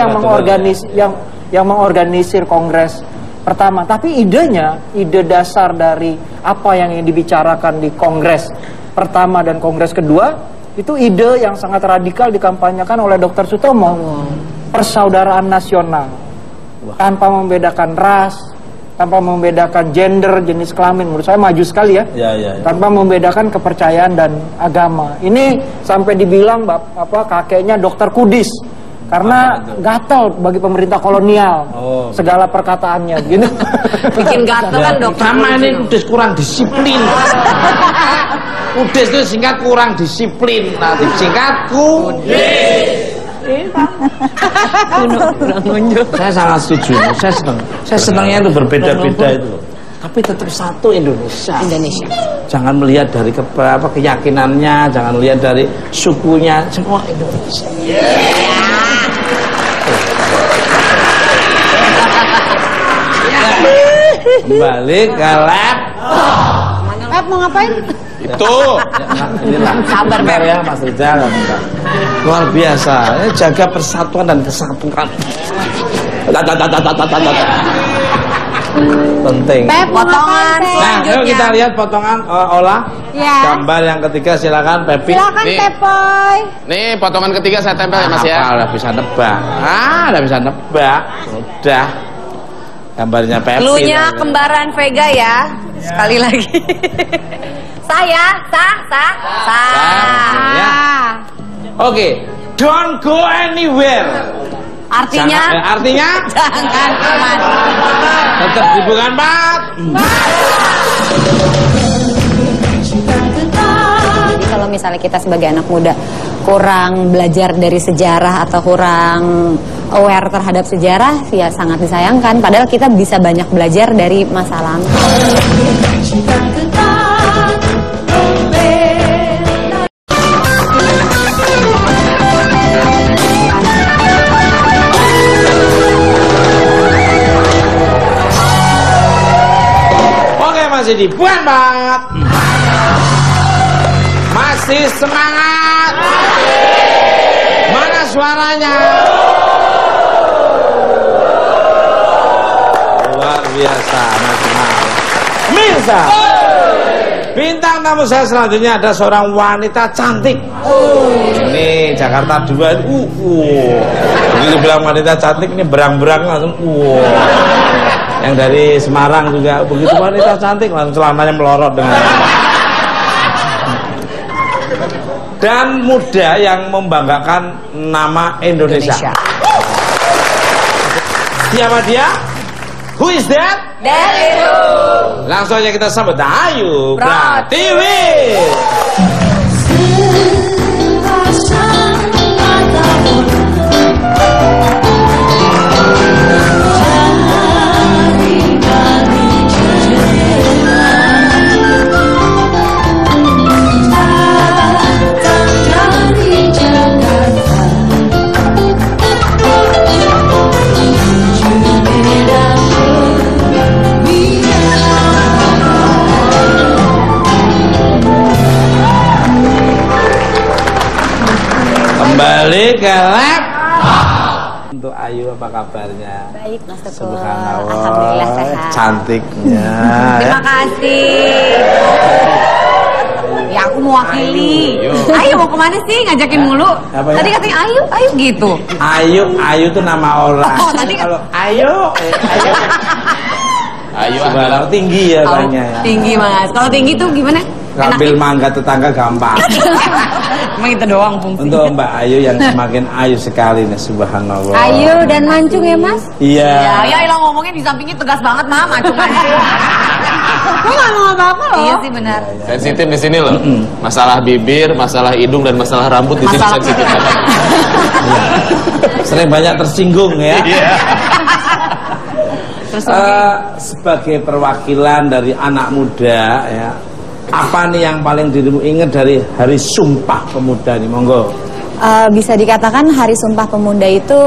Speaker 7: yang mengorganisir Kongres pertama. Tapi ide dasar dari apa yang dibicarakan di Kongres pertama dan Kongres kedua, itu ide yang sangat radikal dikampanyekan oleh Dr. Sutomo. Persaudaraan nasional, tanpa membedakan ras, tanpa membedakan gender, jenis kelamin. Menurut saya maju sekali ya. Tanpa membedakan kepercayaan dan agama. Ini sampai dibilang kakeknya Dr. Kudis, karena gatel bagi pemerintah kolonial segala perkataannya gitu.
Speaker 4: Bikin gatel kan dokter.
Speaker 2: Sama ini Kudis kurang disiplin. Kudis itu singkat kurang disiplin. Nah, disingkat Kudis. Saya sangat setuju. Saya senangnya itu berbeda-beda itu. Tapi tetap satu Indonesia. Jangan melihat dari keyakinannya, jangan melihat dari sukunya, semua Indonesia. Kembali ke lab.
Speaker 9: Pep mau ngapain?
Speaker 3: Itu.
Speaker 2: Inilah.
Speaker 4: Sabar, Pep.
Speaker 2: Ya, Mas Rizal. Luar biasa. Jaga persatuan dan kesatuan. Penting.
Speaker 9: Pep mau
Speaker 4: Potongan
Speaker 9: ngapain, Pep?
Speaker 2: Nah, yuk kita lihat potongan Ola.
Speaker 9: Ya.
Speaker 2: Gambar yang ketiga, silakan Pepi.
Speaker 9: Silakan
Speaker 3: Nih.
Speaker 9: Tepoy.
Speaker 3: Nih potongan ketiga saya tempel ya Mas ya.
Speaker 2: Udah bisa nebak. Udah bisa nebak. Udah. Gambarnya Pepi.
Speaker 4: Cluenya kembaran Vega ya. Sekali lagi. Saya,
Speaker 2: Ya. Oke, don't go anywhere.
Speaker 4: Artinya?
Speaker 2: Artinya?
Speaker 4: Jangan kemana.
Speaker 2: Tetap di bukan Pak.
Speaker 9: Jadi kalau misalnya kita sebagai anak muda kurang belajar dari sejarah atau kurang aware terhadap sejarah, ya sangat disayangkan. Padahal kita bisa banyak belajar dari masa lalu.
Speaker 2: Oke, masih di buan Pak. Masih semangat. Mana suaranya? Luar biasa, Mirsa. Bintang tamu saya selanjutnya ada seorang wanita cantik. Ini Jakarta 2. Begitu bilang wanita cantik ini berang-berang langsung. Yang dari Semarang juga begitu wanita cantik langsung celananya melorot dengan. Dan muda yang membanggakan nama Indonesia. Siapa dia? Who is that? Langsung aja kita sambut Ayu Pratiwi. Kembali ke lab. Untuk Ayu apa kabarnya?
Speaker 9: Baik, Mas Teguh.
Speaker 2: Subhanallah.
Speaker 9: Alhamdulillah sehat.
Speaker 2: Cantiknya.
Speaker 4: Terima kasih. Ya aku mewakili. Ayo mau kemana sih ngajakin mulu?
Speaker 2: Apa ya?
Speaker 4: Tadi katanya ayo gitu.
Speaker 2: Ayu itu nama orang.
Speaker 4: Oh, tadi
Speaker 2: kalau Ayu.
Speaker 3: Ayu
Speaker 2: Sebenarnya tinggi ya banyak ya.
Speaker 4: Tinggi Mas. Kalau tinggi tuh gimana?
Speaker 2: Ngambil mangga tetangga gampang.
Speaker 4: Emang itu doang fungsinya.
Speaker 2: Untuk Mbak Ayu yang semakin ayu sekali nih, subhanallah.
Speaker 9: Ayu dan mancung ya Mas?
Speaker 2: Iya.
Speaker 4: Ya Ilah ngomongnya di sampingnya tegas banget mah, macam-macam. Lu nggak ngomong apa-apa loh. Iya sih benar.
Speaker 3: Sensitif di sini loh. Masalah bibir, masalah hidung dan masalah rambut di sini sensitif.
Speaker 2: Sering banyak tersinggung ya.
Speaker 3: Iya.
Speaker 2: Sebagai perwakilan dari anak muda ya, apa nih yang paling dirimu ingat dari Hari Sumpah Pemuda nih, monggo?
Speaker 9: Bisa dikatakan Hari Sumpah Pemuda itu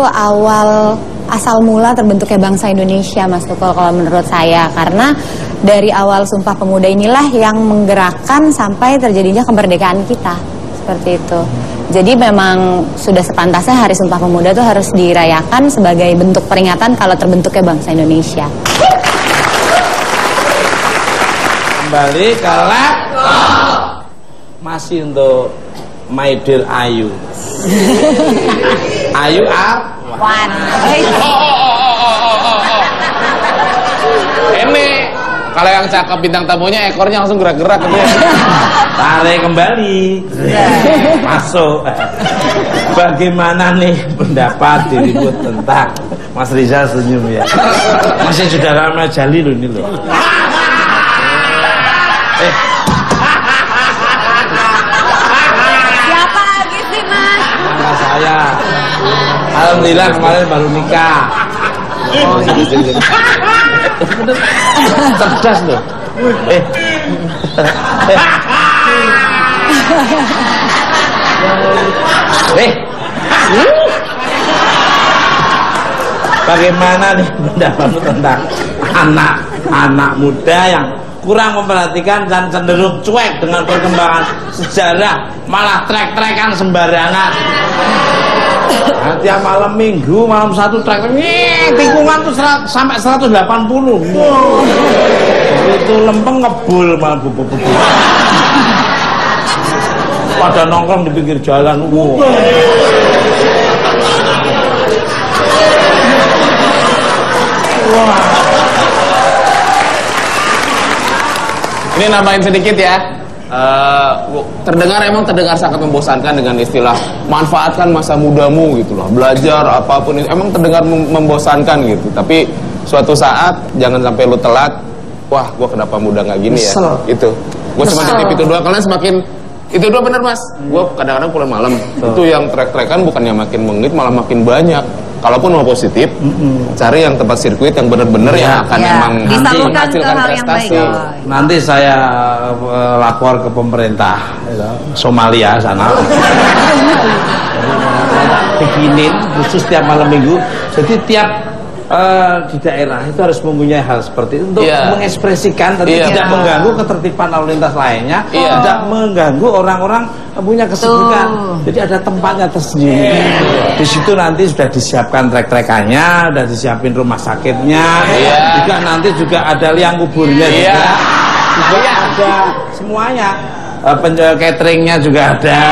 Speaker 9: asal mula terbentuknya bangsa Indonesia, Mas Tukul, kalau menurut saya. Karena dari awal Sumpah Pemuda inilah yang menggerakkan sampai terjadinya kemerdekaan kita. Seperti itu. Jadi memang sudah sepantasnya Hari Sumpah Pemuda itu harus dirayakan sebagai bentuk peringatan kalau terbentuknya bangsa Indonesia.
Speaker 2: Kembali ke lab. Masih untuk my dear Ayu. Ayu
Speaker 4: Wan.
Speaker 3: Ini kalau yang cakep bintang tamunya ekornya langsung gerak-gerak gitu ya.
Speaker 2: Tarik kembali. Masuk. Bagaimana nih pendapat dirimu tentang Mas Rizal senyum ya? Masih saudara Jali loh ini loh.
Speaker 4: Siapa lagi sih Mas?
Speaker 2: Nah, saya alhamdulillah kemarin baru nikah. Oh, gitu. Cerdas loh. Bagaimana nih pendapatmu tentang anak muda yang kurang memperhatikan dan cenderung cuek dengan perkembangan sejarah, malah trek-trekan sembarangan. Nah, tiap malam minggu, malam satu trek, tikungan tuh sampai 180. Wow. Itu lempeng ngebul malah bubuk-bubuk. Pada nongkrong di pinggir jalan. Wow. Wah.
Speaker 3: Ini nambahin sedikit ya. Emang terdengar sangat membosankan dengan istilah manfaatkan masa mudamu gitu loh. Belajar apapun itu emang terdengar membosankan gitu. Tapi suatu saat jangan sampai lu telat. Wah, gua kenapa muda nggak gini ya? Itu. Gua cuma titip itu doang. Kalian semakin itu doang bener mas. Gua kadang-kadang pulang malam. Itu yang trek-trekan bukannya makin menit malah makin banyak. Kalaupun mau positif, cari yang tempat sirkuit yang benar-benar yang akan memang menghasilkan prestasi.
Speaker 2: Nanti saya lapor ke pemerintah Somalia sana. Bikinin khusus tiap malam minggu. Jadi tiap di daerah itu harus mempunyai hal seperti itu untuk mengekspresikan, tapi tidak mengganggu ketertiban lalu lintas lainnya, tidak mengganggu orang-orang punya kesibukan. Jadi ada tempatnya tersendiri. Di situ nanti sudah disiapkan trek-trekannya, sudah disiapin rumah sakitnya, juga nanti juga ada liang kuburnya juga ada semuanya. Penjual cateringnya juga ada.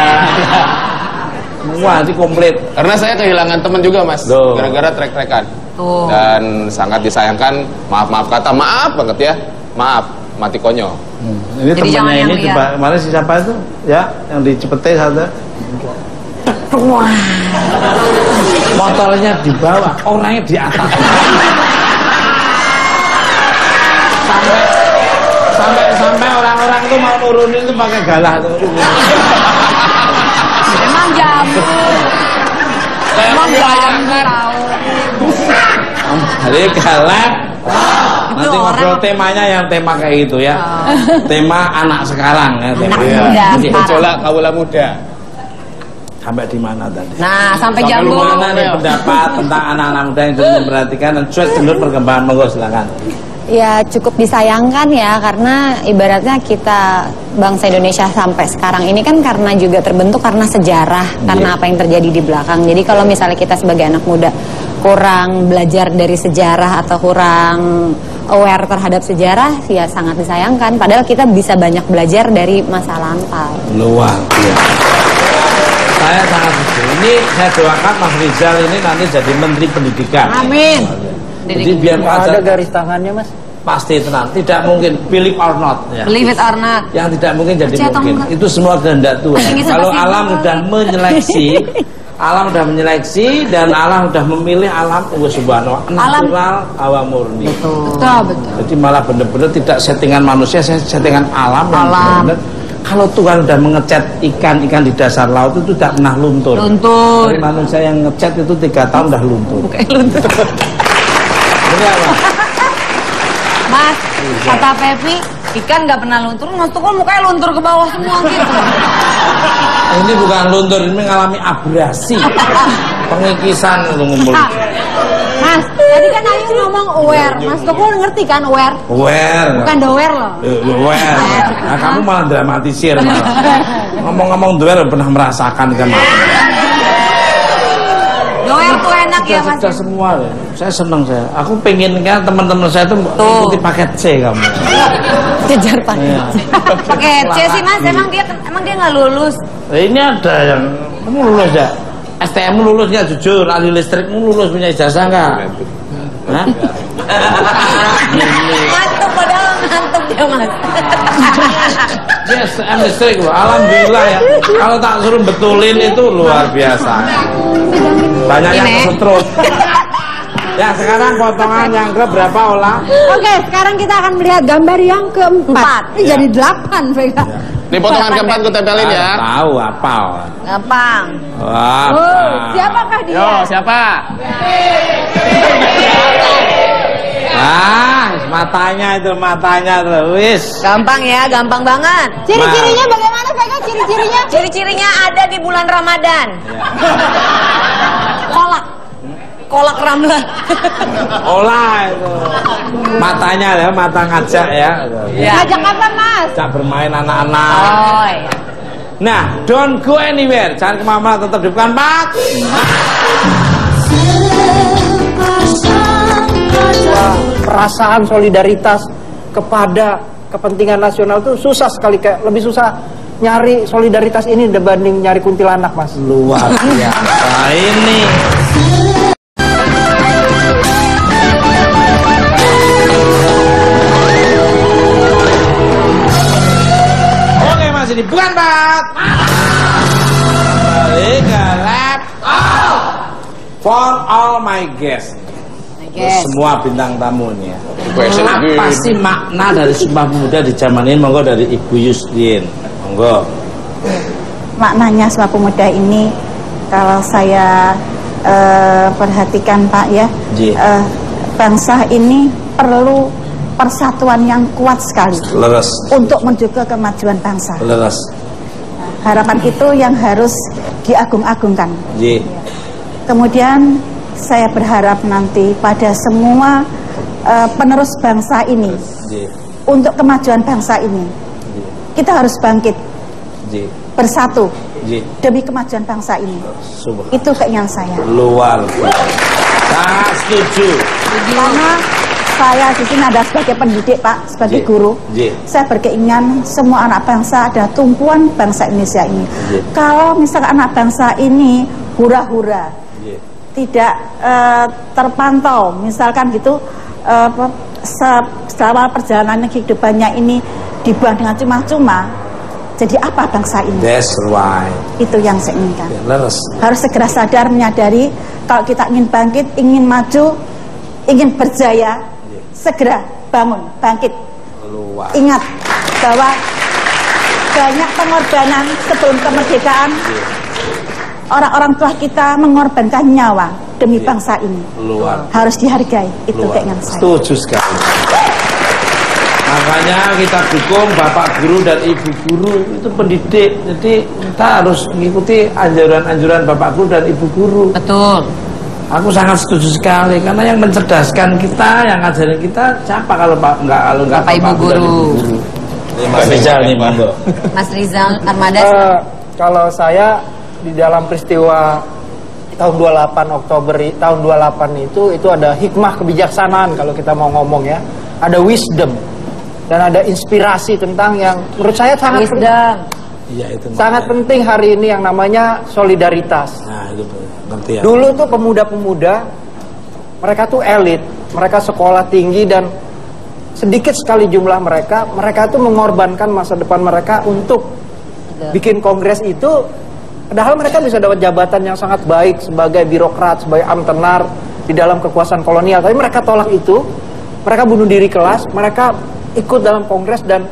Speaker 2: Semua nanti komplit.
Speaker 3: Karena saya kehilangan teman juga mas, gara-gara trek-trekan. Dan sangat disayangkan, maaf kata, maaf banget ya, maaf, mati konyol.
Speaker 2: Ini temannya ini coba, kemarin siapa itu? Ya, yang di Cipete satu. Motornya di bawah, orangnya di atas. Sampai orang-orang itu mau nurunin itu pakai galah tuh.
Speaker 4: Emang jambu. Emang jambu tahu.
Speaker 2: Hari galak. Nanti ngobrol temanya yang tema kayak gitu ya. Tema anak sekarang ya. Tema.
Speaker 3: Gejolak kaula muda.
Speaker 2: Sampai di mana tadi?
Speaker 4: Nah, sampai jambu.
Speaker 2: Mana nih pendapat tentang anak-anak muda yang dulu memperhatikan dan cuek cenderung perkembangan, monggo silakan.
Speaker 9: Ya cukup disayangkan ya, karena ibaratnya kita bangsa Indonesia sampai sekarang ini kan karena juga terbentuk karena sejarah, karena apa yang terjadi di belakang. Jadi kalau misalnya kita sebagai anak muda kurang belajar dari sejarah atau kurang aware terhadap sejarah, ya sangat disayangkan. Padahal kita bisa banyak belajar dari masa lampau.
Speaker 2: Luar biasa. Saya sangat setuju. Ini saya doakan Mas Rizal ini nanti jadi Menteri Pendidikan.
Speaker 4: Amin.
Speaker 2: Jadi biar
Speaker 7: ada garis tangannya mas.
Speaker 2: Pasti tenang, tidak mungkin believe or not ya.
Speaker 4: Believe it or not.
Speaker 2: Yang tidak mungkin jadi
Speaker 4: Percaya
Speaker 2: mungkin. Itu semua kehendak Tuhan. Kalau alam sudah menyeleksi, alam sudah menyeleksi dan alam sudah memilih alam subhanahu natural hawa murni.
Speaker 4: Betul.
Speaker 2: Jadi malah benar-benar tidak settingan manusia, settingan alam. Benar. Kalau Tuhan sudah mengecat ikan-ikan di dasar laut itu tidak pernah luntur. Jadi manusia yang ngecat itu 3 tahun sudah luntur.
Speaker 4: Bukan luntur.
Speaker 2: Ini apa?
Speaker 4: Mas, kata Pepi, ikan nggak pernah luntur, Mas Tukul mukanya luntur ke bawah semua gitu.
Speaker 2: Ini bukan luntur, ini mengalami abrasi, pengikisan itu ngumpul.
Speaker 4: Mas, tadi kan Ayu ngomong aware, Mas Tukul ngerti kan aware?
Speaker 2: Aware.
Speaker 4: Bukan dower loh.
Speaker 2: Aware. Nah, kamu malah dramatisir malah. Ngomong-ngomong dower pernah merasakan kan?
Speaker 4: Dower tuh enak ya Mas.
Speaker 2: Sudah semua, saya senang saya. Aku pengen kan teman-teman saya tuh ikuti paket C kamu.
Speaker 9: Kejar paket C.
Speaker 4: Paket C sih Mas, emang dia nggak lulus.
Speaker 2: Ini ada yang kamu lulus ya? STM lulus nggak jujur? Ahli listrikmu lulus punya ijazah nggak? Hah?
Speaker 4: Ngantuk padahal ngantuk dia Mas.
Speaker 2: Yes, STM listrik loh. Alhamdulillah ya. Kalau tak suruh betulin itu luar biasa. Banyak yang kesetrut. Ya sekarang potongan yang ke berapa Ola?
Speaker 4: Oke, sekarang kita akan melihat gambar yang keempat. Ini jadi 8 Vega.
Speaker 3: Ini potongan keempat gue tempelin ya.
Speaker 2: Tahu apal.
Speaker 4: Gampang.
Speaker 2: Wah.
Speaker 4: Siapakah dia?
Speaker 3: Yo, siapa?
Speaker 2: Matanya tuh, wis.
Speaker 4: Gampang ya, gampang banget. Ciri-cirinya bagaimana Vega? Ciri-cirinya? Ciri-cirinya ada di bulan Ramadan. Kolak ramlan.
Speaker 2: Olah itu. Matanya ya, mata ngajak ya.
Speaker 4: Ngajak apa Mas?
Speaker 2: Ngajak bermain anak-anak.
Speaker 4: Oh iya.
Speaker 2: Nah, don't go anywhere. Jangan kemana-mana, tetap di Pekan 4.
Speaker 7: Perasaan solidaritas kepada kepentingan nasional itu susah sekali, kayak lebih susah nyari solidaritas ini dibanding nyari kuntilanak mas.
Speaker 2: Luar biasa ini. sini, bukan Pak. Kembali ke lab. For all my guests. Semua bintang tamunya. Apa sih makna dari Sumpah Pemuda di zaman ini? Monggo dari Ibu Yusdin. Monggo.
Speaker 6: Maknanya Sumpah Pemuda ini kalau saya perhatikan Pak ya, bangsa ini perlu persatuan yang kuat sekali.
Speaker 2: Leres.
Speaker 6: Untuk menjaga kemajuan bangsa.
Speaker 2: Leres.
Speaker 6: Harapan itu yang harus diagung-agungkan. Kemudian saya berharap nanti pada semua penerus bangsa ini, untuk kemajuan bangsa ini, kita harus bangkit, bersatu demi kemajuan bangsa ini. Itu keinginan saya.
Speaker 2: Luar biasa. Sangat setuju.
Speaker 6: Karena saya di sini ada sebagai pendidik Pak, sebagai guru. Saya berkeinginan semua anak bangsa ada tumpuan bangsa Indonesia ini. Kalau misalkan anak bangsa ini hura-hura, tidak terpantau, misalkan gitu, selama perjalanan kehidupannya ini dibuang dengan cuma-cuma, jadi apa bangsa ini?
Speaker 2: That's right.
Speaker 6: Itu yang saya inginkan.
Speaker 2: Leres.
Speaker 6: Harus segera sadar, menyadari kalau kita ingin bangkit, ingin maju, ingin berjaya, segera bangun, bangkit. Ingat bahwa banyak pengorbanan sebelum kemerdekaan. Orang-orang tua kita mengorbankan nyawa demi bangsa ini. Harus dihargai. Itu keinginan saya.
Speaker 2: Setuju sekali. Makanya kita dukung Bapak Guru dan Ibu Guru, itu pendidik. Jadi kita harus mengikuti anjuran-anjuran Bapak Guru dan Ibu Guru.
Speaker 4: Betul.
Speaker 2: Aku sangat setuju sekali karena yang mencerdaskan kita, yang ngajarin kita siapa kalau nggak
Speaker 4: Bapak Ibu Guru.
Speaker 2: Mas Rizal nih, Monggo.
Speaker 4: Mas Rizal Armada.
Speaker 7: Kalau saya di dalam peristiwa tahun 28 Oktober tahun 28 itu ada hikmah kebijaksanaan kalau kita mau ngomong ya. Ada wisdom dan ada inspirasi tentang yang menurut saya sangat sangat penting hari ini yang namanya solidaritas.
Speaker 2: Nah, itu ngerti ya.
Speaker 7: Dulu tuh pemuda-pemuda mereka tuh elit, mereka sekolah tinggi dan sedikit sekali jumlah mereka tuh mengorbankan masa depan mereka untuk bikin kongres itu. Padahal mereka bisa dapat jabatan yang sangat baik sebagai birokrat, sebagai amtenar di dalam kekuasaan kolonial. Tapi mereka tolak itu, mereka bunuh diri kelas, mereka ikut dalam kongres dan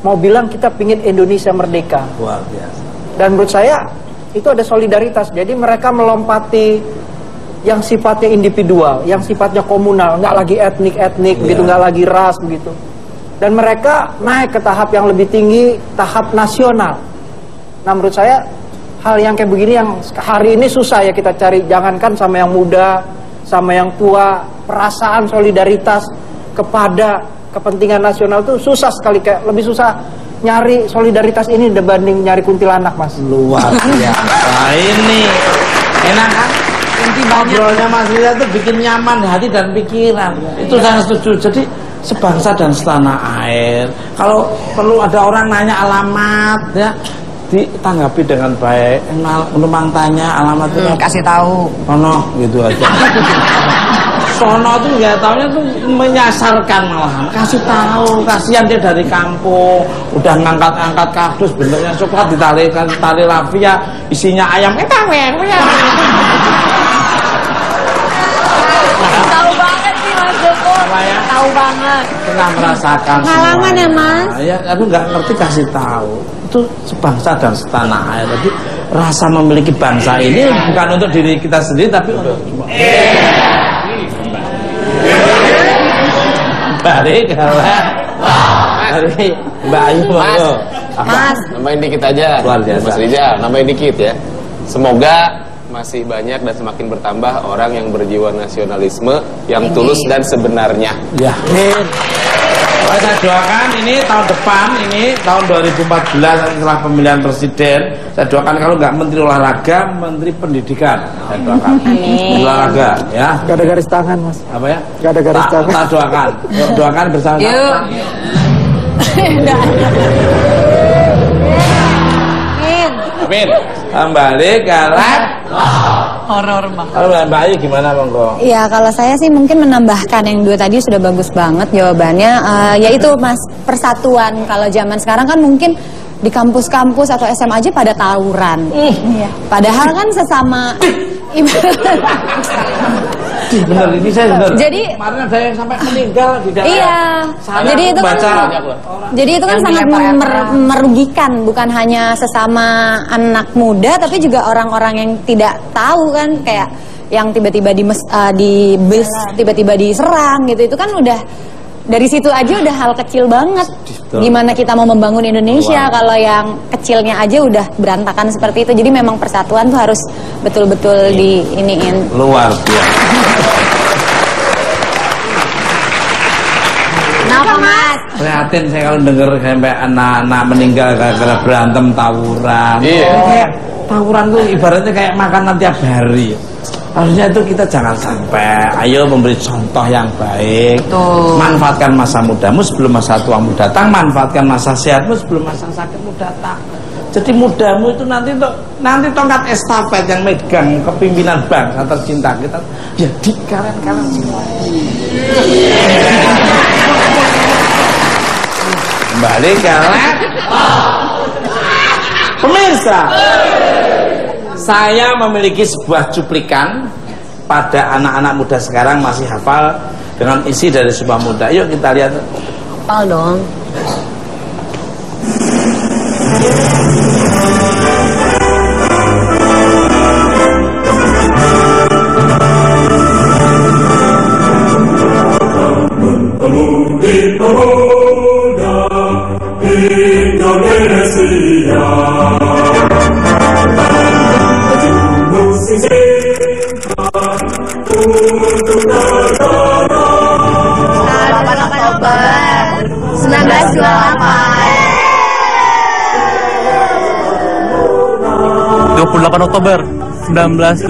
Speaker 7: mau bilang kita pingin Indonesia merdeka.
Speaker 2: Luar biasa.
Speaker 7: Dan menurut saya itu ada solidaritas. Jadi mereka melompati yang sifatnya individual, yang sifatnya komunal, nggak lagi etnik begitu, nggak lagi ras begitu. Dan mereka naik ke tahap yang lebih tinggi, tahap nasional. Nah menurut saya hal yang kayak begini yang hari ini susah ya kita cari. Jangankan sama yang muda, sama yang tua, perasaan solidaritas kepada kepentingan nasional tuh susah sekali, kayak lebih susah nyari solidaritas ini dibanding nyari kuntilanak, Mas.
Speaker 2: Luar biasa. Ini enak kan? Ngobrolnya Mas Rizal itu bikin nyaman hati dan pikiran. Itu saya setuju. Jadi sebangsa dan setanah air. Kalau perlu ada orang nanya alamat ya, ditanggapi dengan baik. Numpang tanya alamat itu
Speaker 4: kasih tahu.
Speaker 2: Sono gitu aja. Sono tuh nggak taunya tuh menyasarkan malahan. Kasih tahu, kasihan dia dari kampung, udah ngangkat-angkat kardus bentuknya coklat ditalikan tali rafia, isinya ayam.
Speaker 4: Tahu banget sih Mas Joko. Tahu banget.
Speaker 2: Pernah merasakan
Speaker 4: pengalaman ya Mas.
Speaker 2: Ya, aku nggak ngerti kasih tahu. Itu sebangsa dan setanah air. Jadi rasa memiliki bangsa ini bukan untuk diri kita sendiri tapi untuk semua. Balik kalah. Dari Mbak Ayu.
Speaker 3: Mas, nambahin dikit aja. Mas Rizal, nambahin dikit ya. Semoga masih banyak dan semakin bertambah orang yang berjiwa nasionalisme yang tulus dan sebenarnya.
Speaker 2: Ya. Saya doakan ini tahun depan, ini tahun 2014 setelah pemilihan presiden, saya doakan kalau nggak menteri olahraga, menteri pendidikan. Saya doakan. Olahraga, ya.
Speaker 7: Gak ada garis tangan, Mas.
Speaker 2: Apa ya?
Speaker 7: Gak ada garis tangan.
Speaker 2: Kita doakan. Doakan bersama-sama. Amin. Kembali ke lab.
Speaker 4: Horor banget.
Speaker 2: Kalau Mbak Ayu gimana Monggo?
Speaker 9: Ya kalau saya sih mungkin menambahkan yang dua tadi sudah bagus banget jawabannya. Yaitu Mas, persatuan. Kalau zaman sekarang kan mungkin di kampus-kampus atau SMA aja pada tawuran. Iya. Padahal kan sesama
Speaker 2: bener ini saya bener.
Speaker 9: Jadi
Speaker 2: kemarin ada yang sampai meninggal di dalam.
Speaker 9: Iya. Jadi itu kan sangat merugikan, bukan hanya sesama anak muda tapi juga orang-orang yang tidak tahu kan, kayak yang tiba-tiba di bus tiba-tiba diserang gitu. Itu kan udah dari situ aja udah hal kecil banget. Gimana kita mau membangun Indonesia kalau yang kecilnya aja udah berantakan seperti itu. Jadi memang persatuan tuh harus betul-betul diiniin.
Speaker 2: Luar biasa.
Speaker 9: Kenapa Mas?
Speaker 2: Prihatin saya kalau denger sampai anak-anak meninggal gara-gara berantem tawuran.
Speaker 3: Iya.
Speaker 2: Kayak tawuran tuh ibaratnya kayak makanan tiap hari. Harusnya itu kita jangan sampai. Ayo memberi contoh yang baik. Manfaatkan masa mudamu sebelum masa tuamu datang. Manfaatkan masa sehatmu sebelum masa sakitmu datang. Jadi mudamu itu nanti tongkat estafet yang megang kepimpinan bangsa tercinta kita. Ya di kalian semua. Kembali kalian. Pemirsa, saya memiliki sebuah cuplikan pada anak-anak muda sekarang masih hafal dengan isi dari Sumpah Pemuda. Yuk kita lihat.
Speaker 4: Hafal dong.
Speaker 10: Oktober 1928.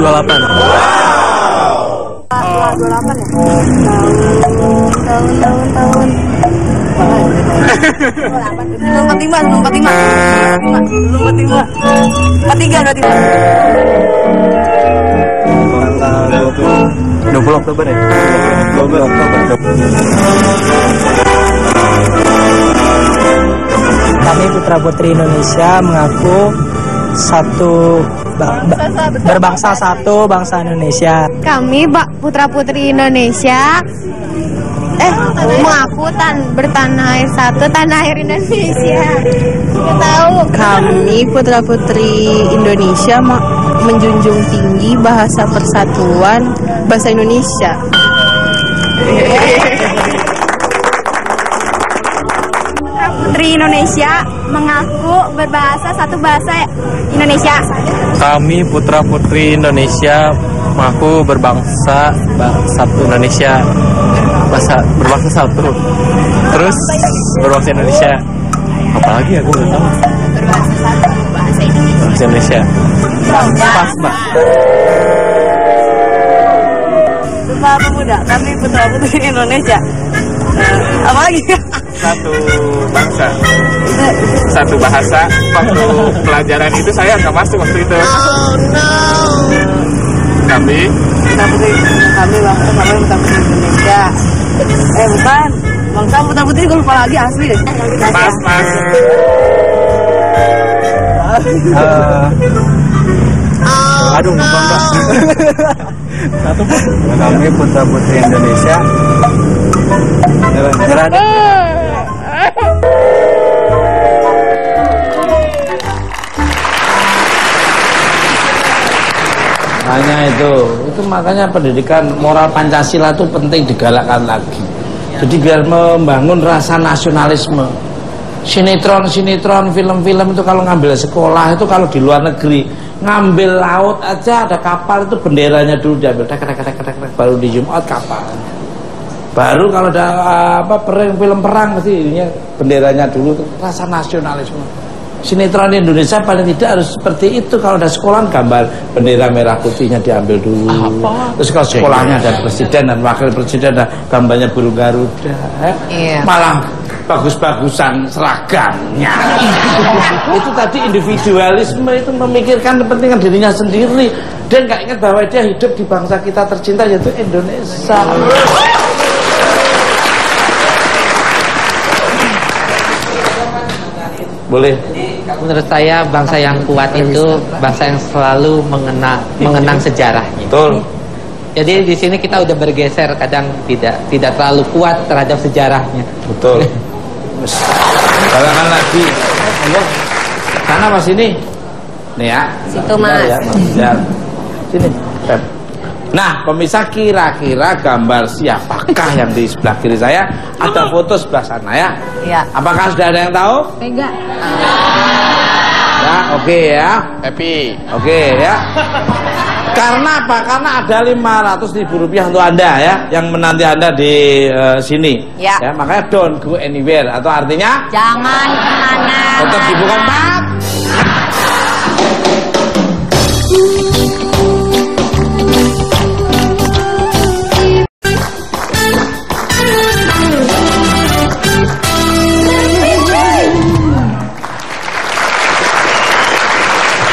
Speaker 10: Oktober ya? 20 Oktober.
Speaker 11: Kami putra-putri Indonesia mengaku berbangsa satu, bangsa Indonesia.
Speaker 12: Kami putra-putri Indonesia mengaku bertanah air satu, tanah air Indonesia.
Speaker 13: Kami putra-putri Indonesia menjunjung tinggi bahasa persatuan, bahasa Indonesia.
Speaker 12: Putri Indonesia mengaku berbahasa satu, bahasa Indonesia.
Speaker 10: Kami putra-putri Indonesia mengaku berbangsa satu Indonesia, berbangsa satu, terus berbangsa Indonesia. Apalagi aku nggak tahu.
Speaker 12: Berbahasa satu, bahasa Indonesia.
Speaker 10: Bahasa Indonesia. Pas, Mbak.
Speaker 1: Sumpah Pemuda, kami putra-putri Indonesia. Apalagi?
Speaker 3: Satu bangsa, satu bahasa. Waktu pelajaran itu saya nggak masuk waktu itu.
Speaker 12: Oh no.
Speaker 3: Kami
Speaker 1: bangsa putra-putri Indonesia. Bukan, bangsa putra-putri gue lupa lagi asli deh.
Speaker 3: Pas.
Speaker 11: Aduh, lupa Mbak. Satu kami putra-putri Indonesia.
Speaker 2: Hanya itu makanya pendidikan moral Pancasila itu penting digalakkan lagi. Jadi biar membangun rasa nasionalisme. Sinetron, film-film itu kalau ngambil sekolah itu, kalau di luar negeri ngambil laut aja ada kapal itu benderanya dulu diambil, baru di zoom out kapalnya. Baru kalau ada film perang pasti ininya benderanya dulu tuh, rasa nasionalisme. Sinetron Indonesia paling tidak harus seperti itu. Kalau ada sekolah gambar bendera merah putihnya diambil dulu. Terus kalau sekolahnya ada presiden dan wakil presiden dan gambarnya burung Garuda, malah bagus-bagusan seragamnya. Itu tadi individualisme, itu memikirkan kepentingan dirinya sendiri. Dia nggak ingat bahwa dia hidup di bangsa kita tercinta yaitu Indonesia. Boleh.
Speaker 8: Menurut saya bangsa yang kuat itu bangsa yang selalu mengenang sejarahnya.
Speaker 2: Betul.
Speaker 8: Jadi di sini kita udah bergeser, kadang tidak terlalu kuat terhadap sejarahnya.
Speaker 2: Betul. Balakan lagi. Sana Mas ini. Nih ya.
Speaker 4: Situ Mas.
Speaker 2: Ya. Sini. Pep. Nah, pemirsa, kira-kira gambar siapakah yang di sebelah kiri saya? Ada foto sebelah sana ya.
Speaker 4: Iya.
Speaker 2: Apakah sudah ada yang tahu?
Speaker 4: Mega.
Speaker 2: Ya, oke ya.
Speaker 3: Happy.
Speaker 2: Oke ya. Karena apa? Karena ada 500.000 rupiah untuk Anda ya, yang menanti Anda di sini.
Speaker 4: Ya.
Speaker 2: Makanya don't go anywhere, atau artinya
Speaker 4: Jangan kemana.
Speaker 2: tetap dibuka Pak.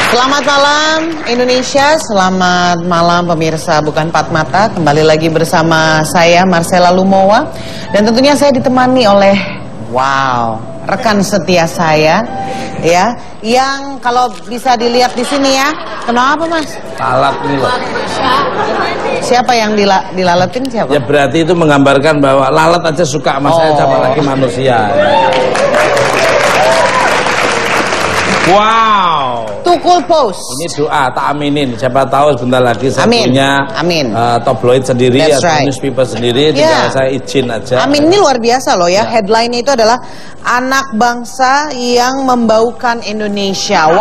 Speaker 14: Selamat malam Indonesia, selamat malam pemirsa Bukan Empat Mata. Kembali lagi bersama saya Marcella Lumowa. Dan tentunya saya ditemani oleh rekan setia saya ya, yang kalau bisa dilihat di sini ya. Kenapa Mas?
Speaker 2: Lalat ini loh.
Speaker 14: Siapa yang dilaletin siapa?
Speaker 2: Ya berarti itu menggambarkan bahwa lalat aja suka sama saya, sama lagi manusia. Wow.
Speaker 14: Tukul pose.
Speaker 2: Ini doa, tak aminin. Siapa tahu sebentar lagi saya punya tabloid sendiri atau newspaper sendiri. Tinggal saya izin aja.
Speaker 14: Amin, ini luar biasa loh ya. Headline-nya itu adalah anak bangsa yang membaukan Indonesia. Wow,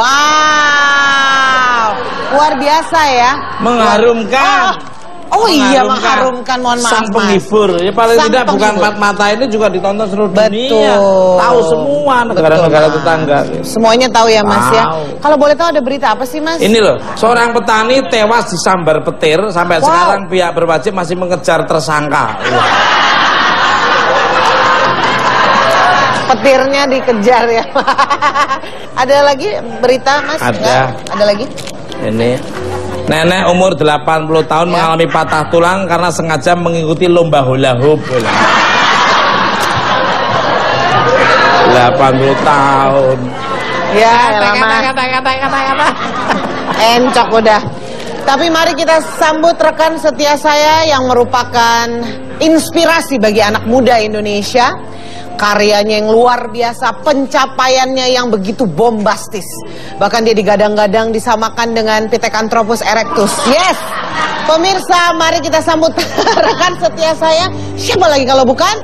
Speaker 14: luar biasa ya.
Speaker 2: Mengharumkan.
Speaker 14: Oh iya, mengharumkan, mohon maaf
Speaker 2: sang penghibur. Ya paling tidak Bukan Empat Mata ini juga ditonton seluruh dunia. Tahu semua negara-negara tetangga.
Speaker 14: Semuanya tahu ya Mas ya. Kalau boleh tahu ada berita apa sih Mas?
Speaker 2: Ini loh, seorang petani tewas disambar petir. Sampai sekarang pihak berwajib masih mengejar tersangka.
Speaker 14: Petirnya dikejar ya. Ada lagi berita Mas?
Speaker 2: Ada.
Speaker 14: Ada lagi?
Speaker 2: Ini nenek umur 80 tahun mengalami patah tulang karena sengaja mengikuti lomba hula hoop. 80 tahun.
Speaker 14: Ya, lama. Encok udah. Tapi mari kita sambut rekan setia saya yang merupakan inspirasi bagi anak muda Indonesia. Karyanya yang luar biasa, pencapaiannya yang begitu bombastis. Bahkan dia digadang-gadang disamakan dengan Pithecanthropus erectus. Yes! Pemirsa, mari kita sambut rekan setia saya. Siapa lagi kalau bukan?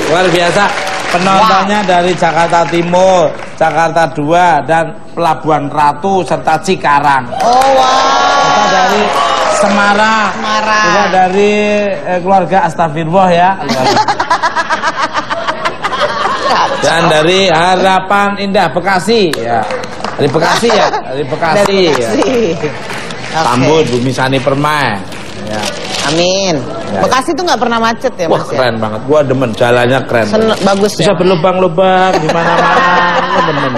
Speaker 2: Luar biasa. Penontonnya dari Jakarta Timur, Jakarta 2, dan Pelabuhan Ratu, serta Cikarang.
Speaker 14: Oh wow.
Speaker 2: Kita dari Semarang. Juga dari keluarga Astagfirullah ya. Dan dari Harapan Indah Bekasi ya. Dari Bekasi ya, dari Bekasi. Ya. Tambun Bumi Sani Permai. Ya.
Speaker 14: Amin.
Speaker 2: Ya.
Speaker 14: Bekasi tuh nggak pernah macet ya Mas?
Speaker 2: Wah keren banget, gua demen, jalannya keren.
Speaker 14: Bagus
Speaker 2: bisa
Speaker 14: ya?
Speaker 2: berlubang-lubang di mana-mana, gua demen.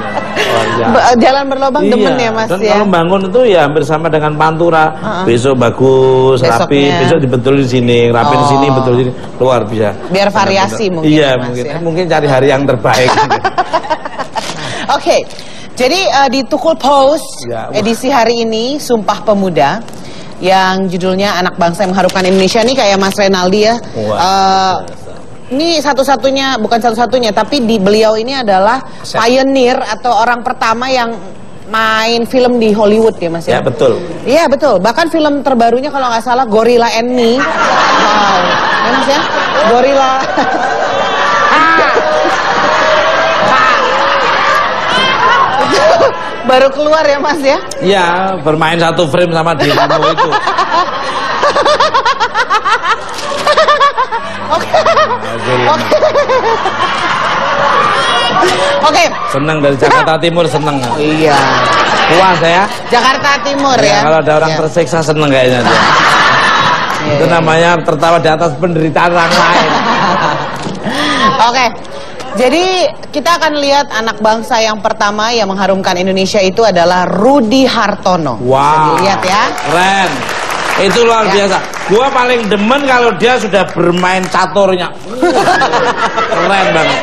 Speaker 14: Jalan berlubang demen ya Mas
Speaker 2: dan
Speaker 14: ya?
Speaker 2: kalau bangun itu ya hampir sama dengan Pantura. Besok bagus, rapi, besok dibetul di sini, rapi di sini, betul di sini, luar biasa.
Speaker 14: Biar variasi mungkin.
Speaker 2: Iya
Speaker 14: ya, Mas,
Speaker 2: mungkin,
Speaker 14: ya?
Speaker 2: mungkin cari hari yang terbaik.
Speaker 14: Oke, jadi di Tukul Post edisi hari ini Sumpah Pemuda yang judulnya Anak Bangsa yang Mengharumkan Indonesia nih kayak Mas Renaldi ya. Ini satu-satunya, bukan satu-satunya, tapi beliau ini adalah pioneer atau orang pertama yang main film di Hollywood ya Mas ya?
Speaker 2: Ya betul.
Speaker 14: Iya betul, bahkan film terbarunya kalau nggak salah Gorilla and Me. Wow, ya Mas ya? Gorilla. Baru keluar ya Mas ya?
Speaker 2: Iya, bermain satu frame sama dirimu itu.
Speaker 14: Oke.
Speaker 2: Senang dari Jakarta Timur, senang.
Speaker 14: Iya.
Speaker 2: Puas ya?
Speaker 14: Jakarta Timur ya.
Speaker 2: Kalau ada orang tersiksa senang kayaknya dia. Itu namanya tertawa di atas penderitaan orang lain.
Speaker 14: Oke. Jadi kita akan lihat anak bangsa yang pertama yang mengharumkan Indonesia itu adalah Rudy Hartono.
Speaker 2: Wow.
Speaker 14: Bisa dilihat ya.
Speaker 2: Keren. Itu luar biasa. Gua paling demen kalau dia sudah bermain caturnya. Keren banget.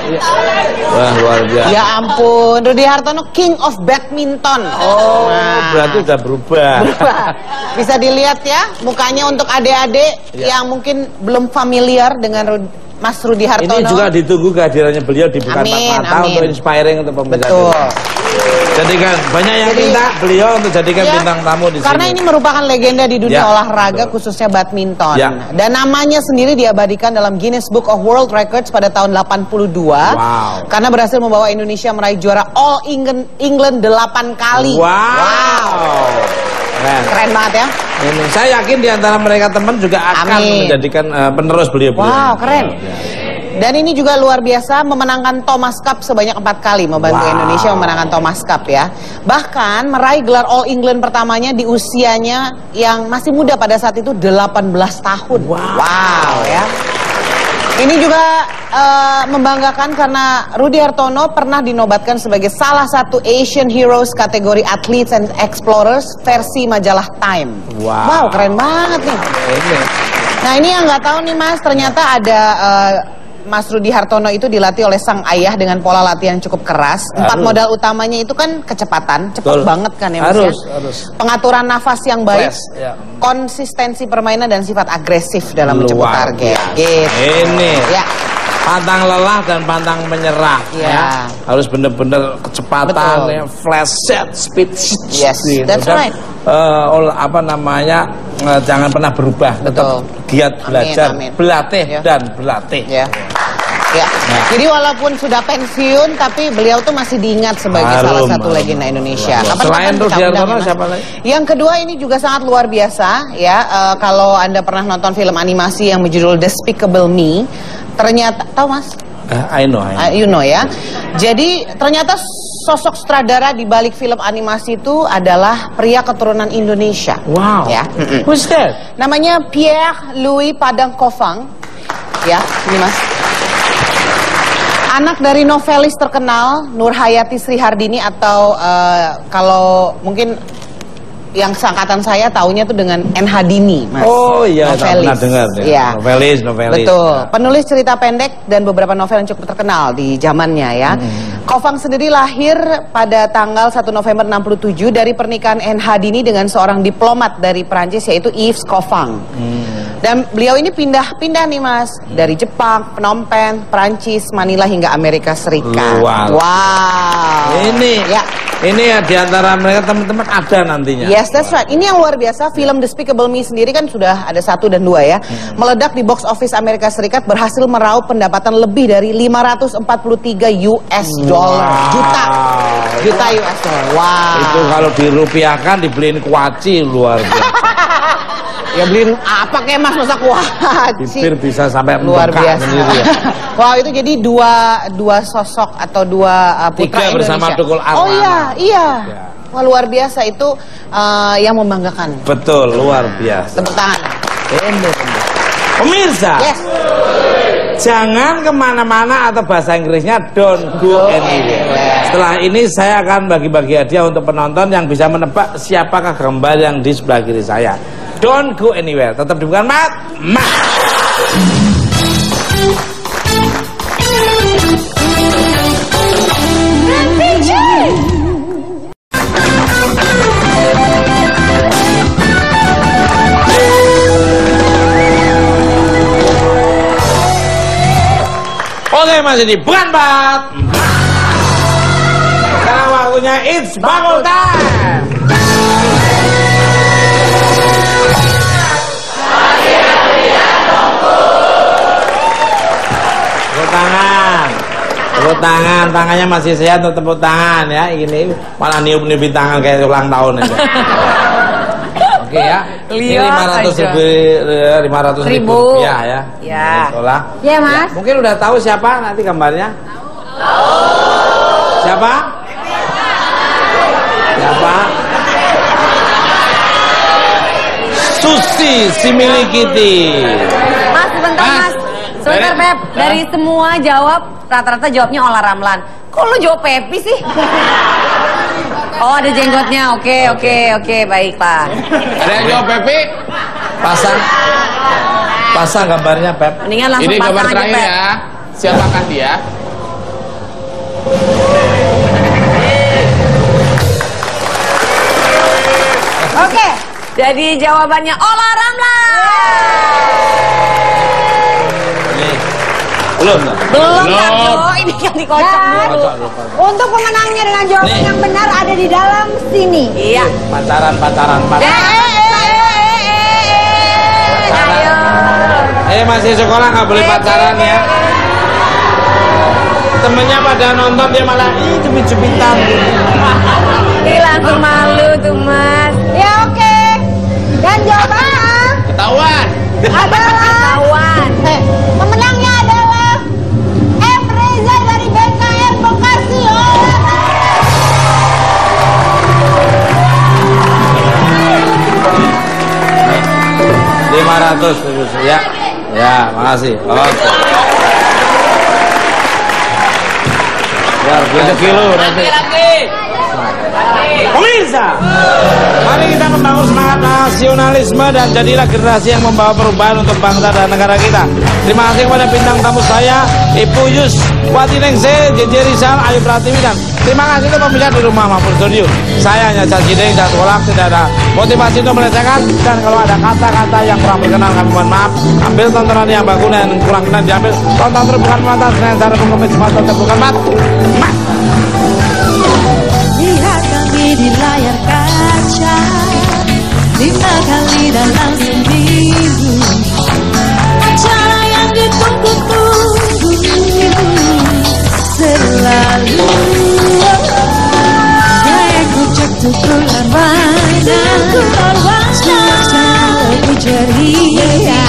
Speaker 2: Wah, luar biasa.
Speaker 14: Ya ampun, Rudy Hartono King of Badminton.
Speaker 2: Oh, berarti udah berubah.
Speaker 14: Bisa dilihat ya mukanya untuk adik-adik yang mungkin belum familiar dengan Mas Rudy Hartono.
Speaker 2: Ini juga ditunggu kehadirannya beliau di Bukan Mata untuk inspiring untuk pemirsa.
Speaker 14: Betul.
Speaker 2: Jadikan banyak yang minta beliau untuk jadikan bintang tamu di
Speaker 14: karena
Speaker 2: sini.
Speaker 14: ini merupakan legenda di dunia olahraga khususnya badminton. Dan namanya sendiri diabadikan dalam Guinness Book of World Records pada tahun 82. Karena berhasil membawa Indonesia meraih juara All England 8 kali. Keren banget ya.
Speaker 2: Ini saya yakin di antara mereka teman juga akan menjadikan penerus beliau.
Speaker 14: Wow, keren. Dan ini juga luar biasa memenangkan Thomas Cup sebanyak 4 kali, membantu Indonesia memenangkan Thomas Cup ya. Bahkan meraih gelar All England pertamanya di usianya yang masih muda pada saat itu 18 tahun. Wow ya. Ini juga membanggakan karena Rudy Hartono pernah dinobatkan sebagai salah satu Asian Heroes kategori Athletes and Explorers versi majalah Time. Wow, keren banget nih. Nah ini yang nggak tahu nih Mas, ternyata ada Mas Rudy Hartono itu dilatih oleh sang ayah dengan pola latihan cukup keras. 4 modal utamanya itu kan kecepatan, cepat banget kan ya Mas ya. Pengaturan nafas yang baik, konsistensi permainan dan sifat agresif dalam menjemput target.
Speaker 2: Ini. Pantang lelah dan pantang menyerah. Harus benar-benar kecepatan, ya, flash set, speed.
Speaker 14: Yes, that's right.
Speaker 2: Apa namanya? Jangan pernah berubah, tetap giat belajar, berlatih dan berlatih.
Speaker 14: Jadi walaupun sudah pensiun, tapi beliau tuh masih diingat sebagai salah satu legenda Indonesia.
Speaker 2: Selain Rudy Hartono siapa lagi?
Speaker 14: Yang kedua ini juga sangat luar biasa ya. Kalau Anda pernah nonton film animasi yang berjudul Despicable Me, ternyata tahu Mas?
Speaker 2: I know.
Speaker 14: You know ya. Jadi ternyata sosok sutradara di balik film animasi itu adalah pria keturunan Indonesia.
Speaker 2: Wow.
Speaker 14: Ya.
Speaker 2: Who's that?
Speaker 14: Namanya Pierre Louis Padang Kovang. Ya, ini Mas. Anak dari novelis terkenal Nur Hayati Srihardini atau kalau mungkin yang seangkatan saya taunya tuh dengan NH Dini, Mas.
Speaker 2: Oh iya,
Speaker 14: novelis.
Speaker 2: Pernah dengar ya. Novelis.
Speaker 14: Betul. Penulis cerita pendek dan beberapa novel yang cukup terkenal di zamannya ya. Kovang sendiri lahir pada tanggal 1 November 67 dari pernikahan NH Dini dengan seorang diplomat dari Prancis yaitu Yves Kovang. Dan beliau ini pindah-pindah nih Mas, dari Jepang, Phnom Penh, Prancis, Manila hingga Amerika Serikat. Wow.
Speaker 2: Ini ya diantara mereka teman-teman ada nantinya.
Speaker 14: Yes, that's right. Ini yang luar biasa. Film Despicable Me sendiri kan sudah ada 1 dan 2 ya. Meledak di box office Amerika Serikat, berhasil meraup pendapatan lebih dari 543 US dollar. Juta US dollar. Wow.
Speaker 2: Itu kalau dirupiahkan dibeliin kuaci luar biasa.
Speaker 14: Ya beliin apa kayak Mas, masa kuaci?
Speaker 2: Bibir bisa sampai
Speaker 14: luar biasa.
Speaker 2: Sendiri ya.
Speaker 14: Wow, itu jadi dua sosok atau dua putra Indonesia.
Speaker 2: Bersama Tukul Arwana.
Speaker 14: Oh iya. Wah, luar biasa itu yang membanggakan.
Speaker 2: Betul, luar biasa.
Speaker 14: Tepuk tangan.
Speaker 2: Pemirsa, jangan kemana-mana atau bahasa Inggrisnya don't go anywhere. Setelah ini saya akan bagi-bagi hadiah untuk penonton yang bisa menebak siapakah gambar yang di sebelah kiri saya. Don't go anywhere. Tetap di Bukan Mat. Oke, masih di Bukan Mat. Sekarang waktunya It's Bubble Time. Tepuk tangan, tangannya masih sehat untuk tepuk tangan ya. Ini malah niup-niup tangan kayak ulang tahun aja. Oke ya. Ini 500 ribu rupiah ya.
Speaker 4: Ya.
Speaker 2: Ya Mas. Ya, mungkin udah tahu siapa nanti gambarnya? Siapa? Susi Similikiti.
Speaker 4: Mas, sebentar Mas. Sebentar Beb, dari semua jawab, rata-rata jawabnya Ola Ramlan. Kok lo jawab Pepi sih? Oh ada jenggotnya, oke, baiklah.
Speaker 3: Ada yang jawab Pepi?
Speaker 2: Pasang gambarnya, Beb.
Speaker 4: Mendingan langsung
Speaker 3: Ini gambar
Speaker 4: pasang aja,
Speaker 3: terakhir
Speaker 4: Pep.
Speaker 3: ya. Siapakah dia?
Speaker 4: Oke, jadi jawabannya Ola Ramla.
Speaker 2: Belum.
Speaker 4: Belum. Ini kan dikocok dulu.
Speaker 15: Untuk pemenangnya dengan jawaban yang benar ada di dalam sini.
Speaker 4: Iya.
Speaker 2: Pacaran. Masih sekolah nggak boleh pacaran ya. Temennya pada nonton dia malah cubit-cubitan.
Speaker 4: Ini langsung malu tuh Mas.
Speaker 15: Ya oke. Dan jawaban
Speaker 3: Ketahuan.
Speaker 15: adalah pemenangnya adalah M. Reza dari BKR Bekasi.
Speaker 2: 500 ya. Ya, makasih. Oke. Luar biasa kilo nanti. Pemirsa, mari kita membangun semangat nasionalisme dan jadilah generasi yang membawa perubahan untuk bangsa dan negara kita. Terima kasih kepada bintang tamu saya, Ibu Yus Wati Ningsih, JJ Rizal, Ayu Pratiwi, dan terima kasih untuk pemirsa di rumah maupun studio. Saya hanya Caci Deng, saya tolak, tidak ada motivasi untuk melecehkan, dan kalau ada kata-kata yang kurang berkenan kami mohon maaf. Ambil tontonan yang bagus dan kurang kenan diambil. Tonton terus bukan mata, Senin Sari Pengemis Mata terbukan mat.
Speaker 5: Lihat kami di layar kaca 5 kali dalam seminggu, acara yang ditunggu-tunggu selalu. Gaya kocak tukul arwana, sekarang lebih ceria.